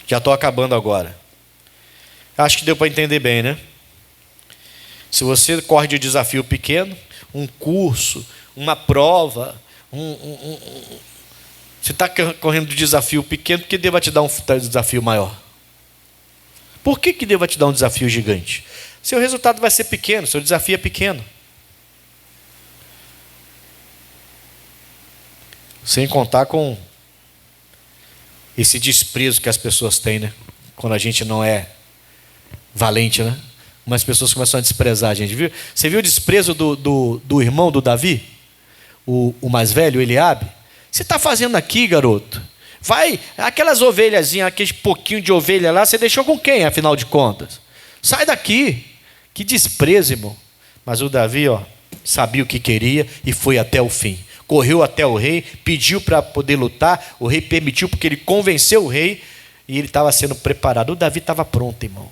B: Já estou acabando agora. Acho que deu para entender bem, né? Se você corre de desafio pequeno, um curso, uma prova, você está correndo de desafio pequeno, porque Deus vai te dar um desafio maior. Por que Deus vai te dar um desafio gigante? Seu resultado vai ser pequeno, seu desafio é pequeno. Sem contar com esse desprezo que as pessoas têm, né? Quando a gente não é valente, né? Umas pessoas começam a desprezar a gente. Viu? Você viu o desprezo do irmão do Davi? O mais velho, Eliabe? O que você está fazendo aqui, garoto? Vai, aquelas ovelhazinhas, aquele pouquinho de ovelha lá, você deixou com quem, afinal de contas? Sai daqui. Que desprezo, irmão. Mas o Davi, sabia o que queria e foi até o fim. Correu até o rei, pediu para poder lutar, o rei permitiu porque ele convenceu o rei e ele estava sendo preparado. O Davi estava pronto, irmão.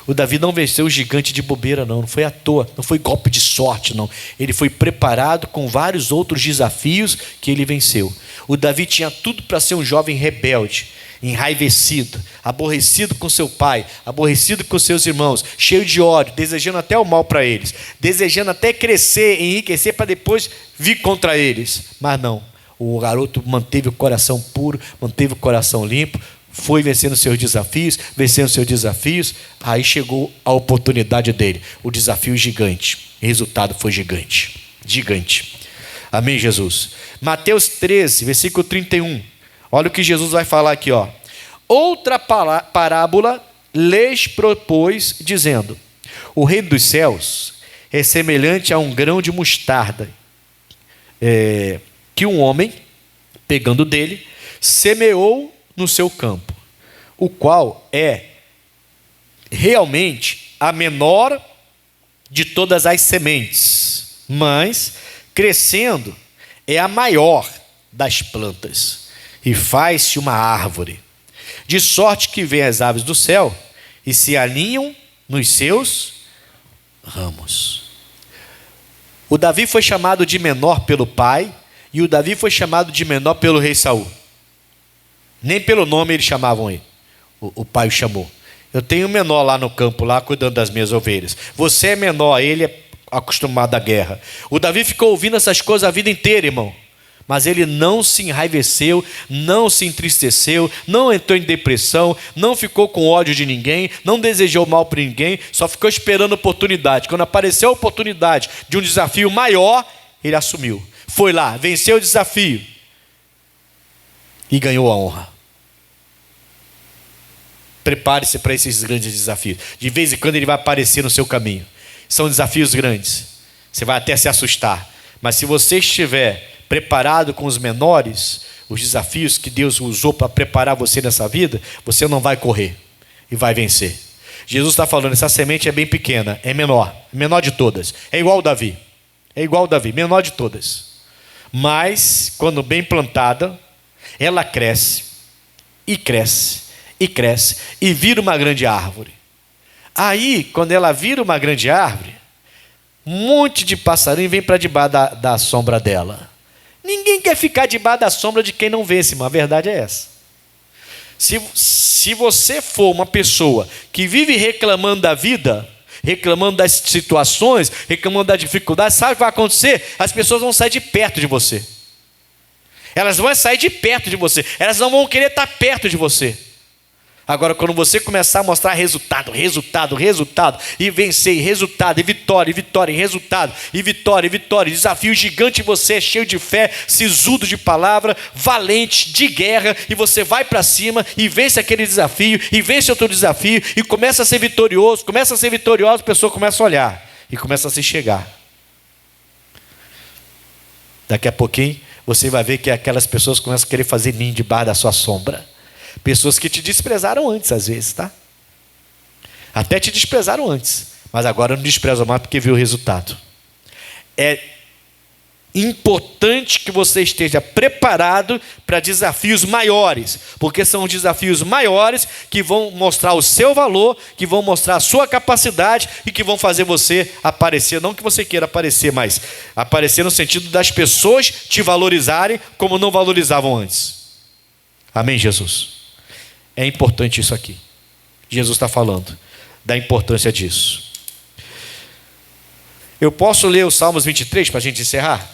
B: O Davi não venceu o gigante de bobeira, não foi à toa, não foi golpe de sorte, não. Ele foi preparado com vários outros desafios que ele venceu. O Davi tinha tudo para ser um jovem rebelde, enraivecido, aborrecido com seu pai, aborrecido com seus irmãos, cheio de ódio, desejando até o mal para eles, desejando até crescer, enriquecer para depois vir contra eles. Mas não, o garoto manteve o coração puro, manteve o coração limpo, foi vencendo seus desafios, aí chegou a oportunidade dele, o desafio gigante. O resultado foi gigante. Amém, Jesus? Mateus 13, versículo 31. Olha o que Jesus vai falar aqui, Outra parábola lhes propôs, dizendo: o reino dos céus é semelhante a um grão de mostarda, que um homem, pegando dele, semeou no seu campo, o qual é realmente a menor de todas as sementes, mas crescendo é a maior das plantas, e faz-se uma árvore, de sorte que vêm as aves do céu e se alinham nos seus ramos. O Davi foi chamado de menor pelo pai, e o Davi foi chamado de menor pelo rei Saul. Nem pelo nome eles chamavam ele. O pai o chamou. Eu tenho um menor lá no campo, lá cuidando das minhas ovelhas. Você é menor, ele é acostumado à guerra. O Davi ficou ouvindo essas coisas a vida inteira, irmão. Mas ele não se enraiveceu, não se entristeceu, não entrou em depressão, não ficou com ódio de ninguém, não desejou mal para ninguém, só ficou esperando a oportunidade. Quando apareceu a oportunidade de um desafio maior, ele assumiu. Foi lá, venceu o desafio e ganhou a honra. Prepare-se para esses grandes desafios. De vez em quando ele vai aparecer no seu caminho. São desafios grandes. Você vai até se assustar. Mas se você estiver preparado com os menores, os desafios que Deus usou para preparar você nessa vida, você não vai correr e vai vencer. Jesus está falando, essa semente é bem pequena, é menor de todas. É igual Davi, menor de todas. Mas, quando bem plantada, ela cresce, e vira uma grande árvore. Aí, quando ela vira uma grande árvore, um monte de passarinho vem para debaixo da sombra dela. Ninguém quer ficar debaixo da sombra de quem não vence, mas a verdade é essa. Se você for uma pessoa que vive reclamando da vida, reclamando das situações, reclamando das dificuldades, sabe o que vai acontecer? As pessoas vão sair de perto de você. Elas vão sair de perto de você. Elas não vão querer estar perto de você. Agora, quando você começar a mostrar resultado, e vencer, resultado, e vitória, desafio gigante, você é cheio de fé, sisudo de palavra, valente, de guerra, e você vai para cima, e vence aquele desafio, e vence outro desafio, e começa a ser vitorioso, a pessoa começa a olhar, e começa a se chegar. Daqui a pouquinho, você vai ver que aquelas pessoas começam a querer fazer ninho debaixo da sua sombra. Pessoas que te desprezaram antes, às vezes, tá? Até te desprezaram antes, mas agora não desprezam mais porque viu o resultado. É importante que você esteja preparado para desafios maiores, porque são os desafios maiores que vão mostrar o seu valor, que vão mostrar a sua capacidade e que vão fazer você aparecer, não que você queira aparecer, mas aparecer no sentido das pessoas te valorizarem como não valorizavam antes. Amém, Jesus? É importante isso aqui. Jesus está falando da importância disso. Eu posso ler o Salmos 23 para a gente encerrar?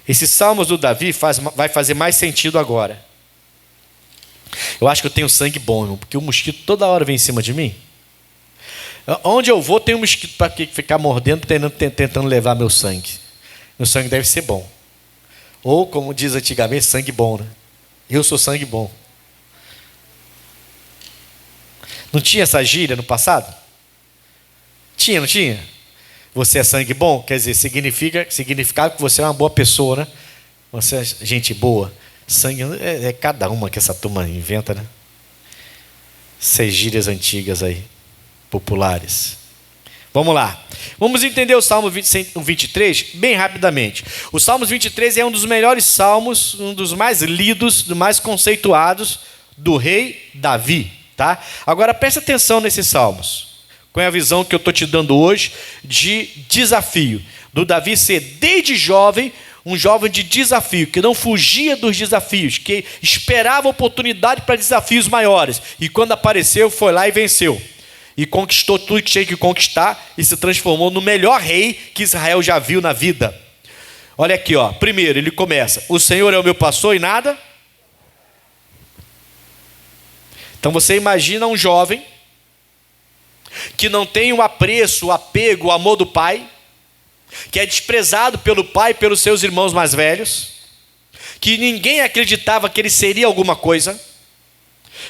B: Esse Salmos do Davi vai fazer mais sentido agora. Eu acho que eu tenho sangue bom, irmão, porque o mosquito toda hora vem em cima de mim. Onde eu vou tem um mosquito para ficar mordendo, tentando levar meu sangue. Meu sangue deve ser bom. Ou, como diz antigamente, sangue bom, né? Eu sou sangue bom. Não tinha essa gíria no passado? Tinha, não tinha? Você é sangue bom? Quer dizer, significava que você é uma boa pessoa, né? Você é gente boa. Sangue é cada uma que essa turma inventa, né? Essas gírias antigas aí, populares. Vamos lá. Vamos entender o Salmo 23 bem rapidamente. O Salmo 23 é um dos melhores salmos, um dos mais lidos, dos mais conceituados do rei Davi, tá? Agora presta atenção nesses salmos, com a visão que eu estou te dando hoje de desafio, do Davi ser desde jovem, um jovem de desafio, que não fugia dos desafios, que esperava oportunidade para desafios maiores, e quando apareceu, foi lá e venceu, e conquistou tudo que tinha que conquistar, e se transformou no melhor rei que Israel já viu na vida. Olha aqui, ó. Primeiro ele começa: o Senhor é o meu pastor e nada. Então você imagina um jovem que não tem o apreço, o apego, o amor do pai, que é desprezado pelo pai e pelos seus irmãos mais velhos, que ninguém acreditava que ele seria alguma coisa,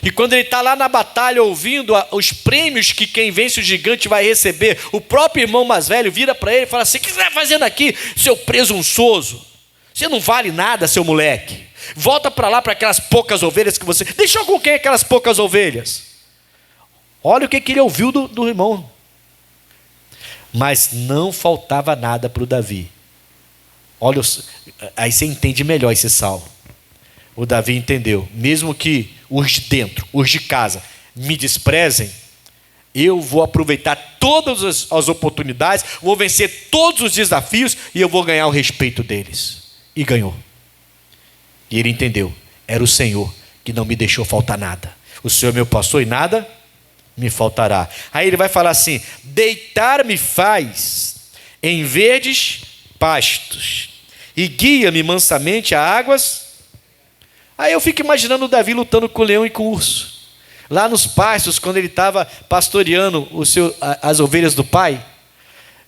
B: e quando ele está lá na batalha ouvindo os prêmios que quem vence o gigante vai receber, o próprio irmão mais velho vira para ele e fala assim: o que você está fazendo aqui, seu presunçoso? Você não vale nada, seu moleque. Volta para lá, para aquelas poucas ovelhas que você... Deixou com quem aquelas poucas ovelhas? Olha o que ele ouviu do irmão. Mas não faltava nada para o Davi. Olha, aí você entende melhor esse salmo. O Davi entendeu: mesmo que os de dentro, os de casa, me desprezem, eu vou aproveitar todas as oportunidades, vou vencer todos os desafios e eu vou ganhar o respeito deles. E ganhou. E ele entendeu: era o Senhor que não me deixou faltar nada. O Senhor é meu pastor e nada me faltará. Aí ele vai falar assim: deitar-me faz em verdes pastos e guia-me mansamente a águas. Aí eu fico imaginando o Davi lutando com o leão e com o urso, lá nos pastos, quando ele estava pastoreando as ovelhas do pai.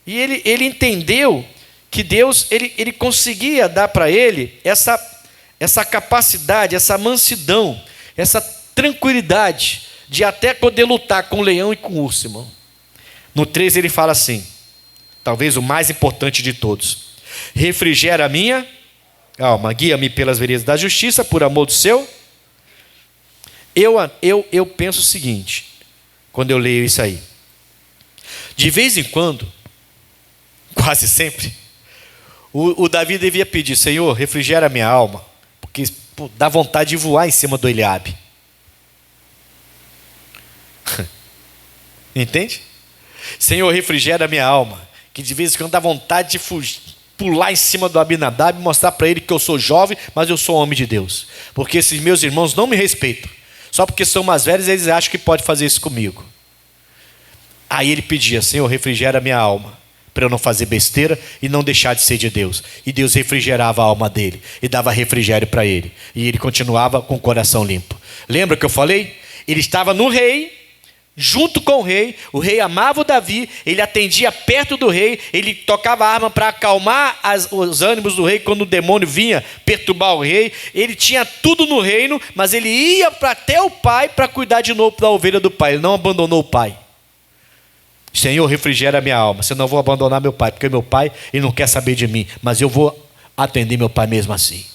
B: E ele entendeu que Deus ele conseguia dar para ele essa capacidade, essa mansidão, essa tranquilidade de até poder lutar com o leão e com o urso, irmão. No 13 ele fala assim, talvez o mais importante de todos: refrigera a minha alma, guia-me pelas veredas da justiça, por amor do seu. Eu penso o seguinte, quando eu leio isso aí: de vez em quando, quase sempre, o Davi devia pedir: Senhor, refrigera a minha alma, porque dá vontade de voar em cima do Eliabe. Entende? Senhor, refrigera a minha alma, que de vez em quando dá vontade de pular em cima do Abinadab e mostrar para ele que eu sou jovem, mas eu sou homem de Deus, porque esses meus irmãos não me respeitam, só porque são mais velhos eles acham que pode fazer isso comigo. Aí ele pedia: Senhor, refrigera a minha alma, para eu não fazer besteira e não deixar de ser de Deus. E Deus refrigerava a alma dele e dava refrigério para ele, e ele continuava com o coração limpo. Lembra que eu falei? Ele estava no rei, junto com o rei amava o Davi, ele atendia perto do rei, ele tocava a arma para acalmar os ânimos do rei quando o demônio vinha perturbar o rei. Ele tinha tudo no reino, mas ele ia até o pai para cuidar de novo da ovelha do pai. Ele não abandonou o pai. Senhor, refrigera a minha alma, senão eu vou abandonar meu pai, porque meu pai ele não quer saber de mim, mas eu vou atender meu pai mesmo assim.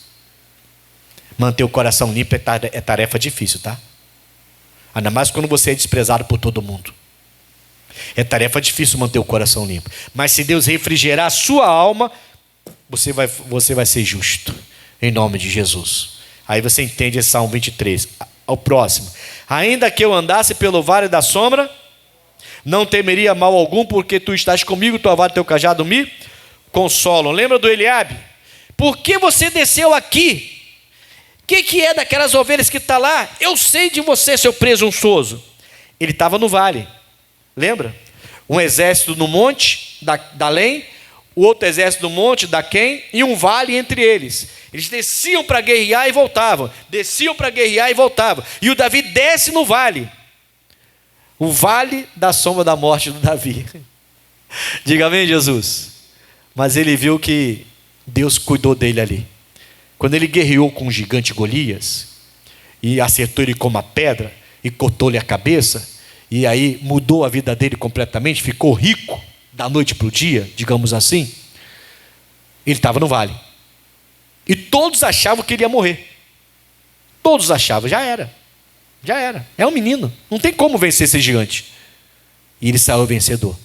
B: Manter o coração limpo é tarefa difícil, tá? Ainda mais quando você é desprezado por todo mundo. É tarefa difícil manter o coração limpo. Mas se Deus refrigerar a sua alma, você vai ser justo, em nome de Jesus. Aí você entende esse Salmo 23. O próximo: ainda que eu andasse pelo vale da sombra, não temeria mal algum, porque tu estás comigo, tua vara e teu cajado me consolam. Lembra do Eliabe? Por que você desceu aqui? O que é daquelas ovelhas que está lá? Eu sei de você, seu presunçoso. Ele estava no vale, lembra? Um exército no monte, da Além, o outro exército no monte, da Quem, e um vale entre eles. Eles desciam para guerrear e voltavam, desciam para guerrear e voltavam. E o Davi desce no vale, o vale da sombra da morte do Davi. Diga amém, Jesus. Mas ele viu que Deus cuidou dele ali. Quando ele guerreou com o gigante Golias, e acertou ele com uma pedra, e cortou-lhe a cabeça, e aí mudou a vida dele completamente, ficou rico da noite para o dia, digamos assim. Ele estava no vale, e todos achavam que ele ia morrer. Todos achavam, já era. É um menino, não tem como vencer esse gigante. E ele saiu vencedor.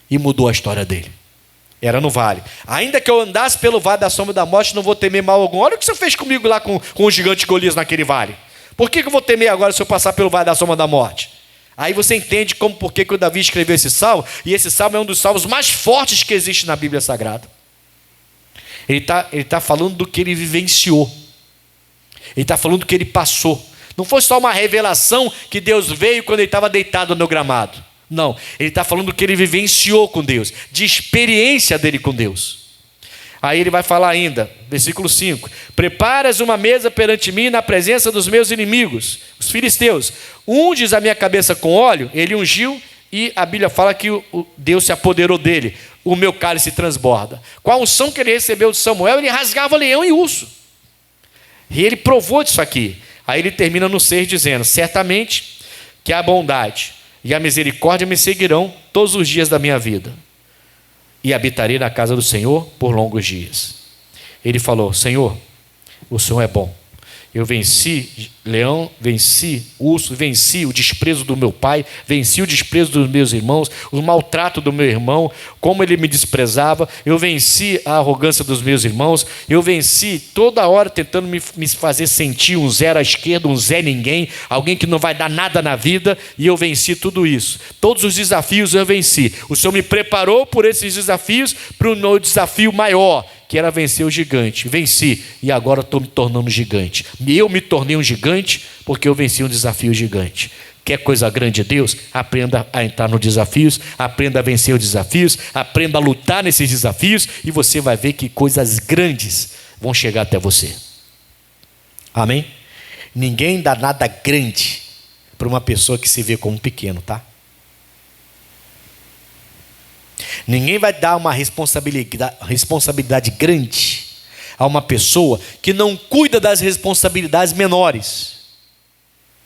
B: E mudou a história dele. Era no vale. Ainda que eu andasse pelo vale da sombra da morte, não vou temer mal algum. Olha o que você fez comigo lá com o gigante Golias naquele vale. Por que eu vou temer agora se eu passar pelo vale da sombra da morte? Aí você entende por que o Davi escreveu esse salmo. E esse salmo é um dos salmos mais fortes que existe na Bíblia Sagrada. Ele tá falando do que ele vivenciou. Ele está falando do que ele passou. Não foi só uma revelação que Deus veio quando ele estava deitado no gramado. Não, ele está falando do que ele vivenciou com Deus, de experiência dele com Deus. Aí ele vai falar ainda, versículo 5: preparas uma mesa perante mim na presença dos meus inimigos, os filisteus. Unges a minha cabeça com óleo. Ele ungiu e a Bíblia fala que Deus se apoderou dele. O meu cálice transborda. Com a unção que ele recebeu de Samuel, ele rasgava leão e urso. E ele provou disso aqui. Aí ele termina no 6 dizendo: certamente que a bondade e a misericórdia me seguirão todos os dias da minha vida, e habitarei na casa do Senhor por longos dias. Ele falou: Senhor, o Senhor é bom. Eu venci leão, venci urso, venci o desprezo do meu pai, venci o desprezo dos meus irmãos, o maltrato do meu irmão, como ele me desprezava. Eu venci a arrogância dos meus irmãos. Eu venci toda hora tentando me fazer sentir um zero à esquerda, um Zé ninguém, alguém que não vai dar nada na vida. E eu venci tudo isso. Todos os desafios eu venci. O Senhor me preparou por esses desafios para um desafio maior, que era vencer o gigante. Venci, e agora estou me tornando gigante. Eu me tornei um gigante porque eu venci um desafio gigante. Quer coisa grande de Deus? Aprenda a entrar nos desafios, aprenda a vencer os desafios, aprenda a lutar nesses desafios, e você vai ver que coisas grandes vão chegar até você. Amém? Ninguém dá nada grande para uma pessoa que se vê como pequeno, tá? Ninguém vai dar uma responsabilidade grande a uma pessoa que não cuida das responsabilidades menores.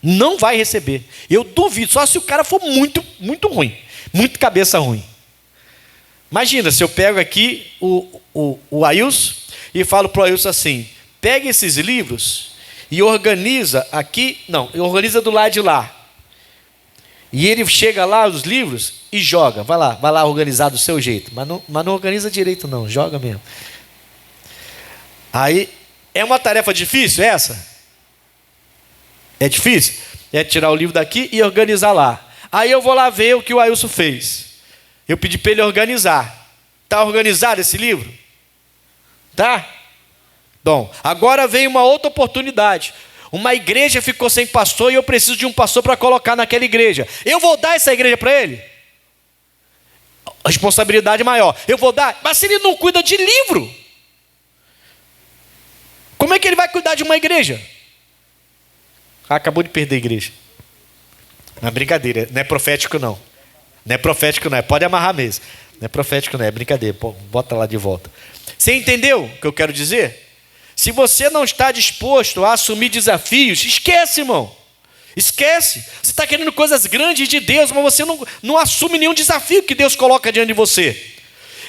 B: Não vai receber. Eu duvido, só se o cara for muito, muito ruim, muito cabeça ruim. Imagina, se eu pego aqui o Ailson e falo para o Ailson assim: pega esses livros e organiza aqui, organiza do lado de lá. E ele chega lá, os livros, e joga. Vai lá organizar do seu jeito. Mas não organiza direito não, joga mesmo. Aí, é uma tarefa difícil essa? É difícil? É tirar o livro daqui e organizar lá. Aí eu vou lá ver o que o Ailson fez. Eu pedi para ele organizar. Está organizado esse livro? Tá? Bom, agora vem uma outra oportunidade. Uma igreja ficou sem pastor e eu preciso de um pastor para colocar naquela igreja. Eu vou dar essa igreja para ele? A responsabilidade maior. Eu vou dar, mas se ele não cuida de livro, como é que ele vai cuidar de uma igreja? Acabou de perder a igreja. Não é brincadeira, não é profético não. Não é profético não, pode amarrar mesmo. Não é profético não, é brincadeira, bota lá de volta. Você entendeu o que eu quero dizer? Se você não está disposto a assumir desafios, esquece, irmão. Esquece. Você está querendo coisas grandes de Deus, mas você não assume nenhum desafio que Deus coloca diante de você.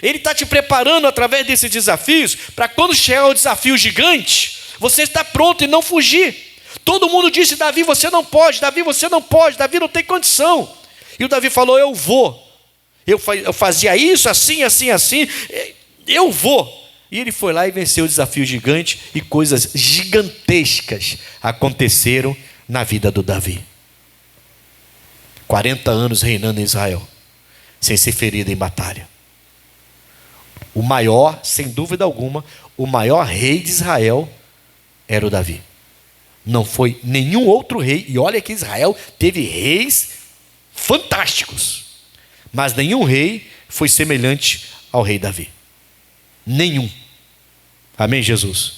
B: Ele está te preparando através desses desafios para quando chegar o desafio gigante, você está pronto e não fugir. Todo mundo disse: Davi, você não pode, Davi, você não pode, Davi não tem condição. E o Davi falou: eu vou. Eu fazia isso, assim, eu vou. E ele foi lá e venceu o desafio gigante, e coisas gigantescas aconteceram na vida do Davi. 40 anos reinando em Israel, sem ser ferido em batalha. O maior, sem dúvida alguma, o maior rei de Israel era o Davi. Não foi nenhum outro rei, e olha que Israel teve reis fantásticos, mas nenhum rei foi semelhante ao rei Davi. Nenhum. Amém, Jesus?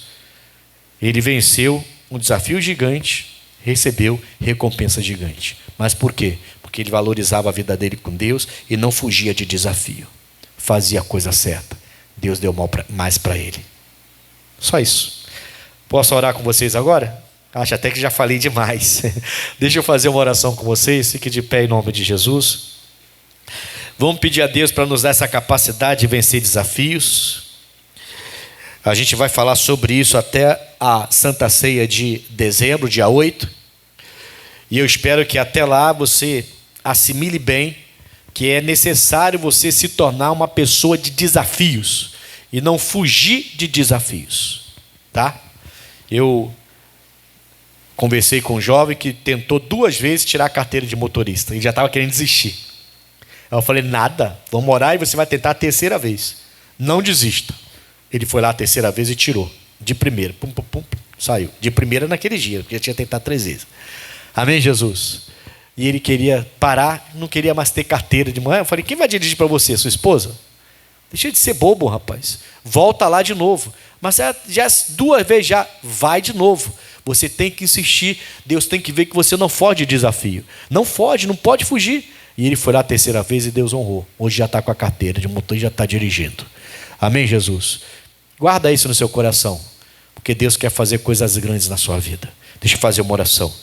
B: Ele venceu um desafio gigante, recebeu recompensa gigante. Mas por quê? Porque ele valorizava a vida dele com Deus e não fugia de desafio. Fazia a coisa certa. Deus deu mais para ele. Só isso. Posso orar com vocês agora? Acho até que já falei demais. Deixa eu fazer uma oração com vocês. Fique de pé em nome de Jesus. Vamos pedir a Deus para nos dar essa capacidade de vencer desafios. A gente vai falar sobre isso até a Santa Ceia de dezembro, dia 8. E eu espero que até lá você assimile bem que é necessário você se tornar uma pessoa de desafios e não fugir de desafios, tá? Eu conversei com um jovem que tentou 2 vezes tirar a carteira de motorista. Ele já estava querendo desistir. Aí eu falei, nada, vamos orar e você vai tentar a 3ª vez. Não desista. Ele foi lá a 3ª vez e tirou. De primeira. Pum, pum, pum, saiu. De primeira naquele dia, porque já tinha tentado 3 vezes. Amém, Jesus? E ele queria parar, não queria mais ter carteira de manhã. Eu falei, quem vai dirigir para você? Sua esposa? Deixa de ser bobo, rapaz. Volta lá de novo. Mas já 2 vezes já, vai de novo. Você tem que insistir. Deus tem que ver que você não foge de desafio. Não foge, não pode fugir. E ele foi lá a 3ª vez e Deus honrou. Hoje já está com a carteira de motor e já está dirigindo. Amém, Jesus? Guarda isso no seu coração. Porque Deus quer fazer coisas grandes na sua vida. Deixa eu fazer uma oração.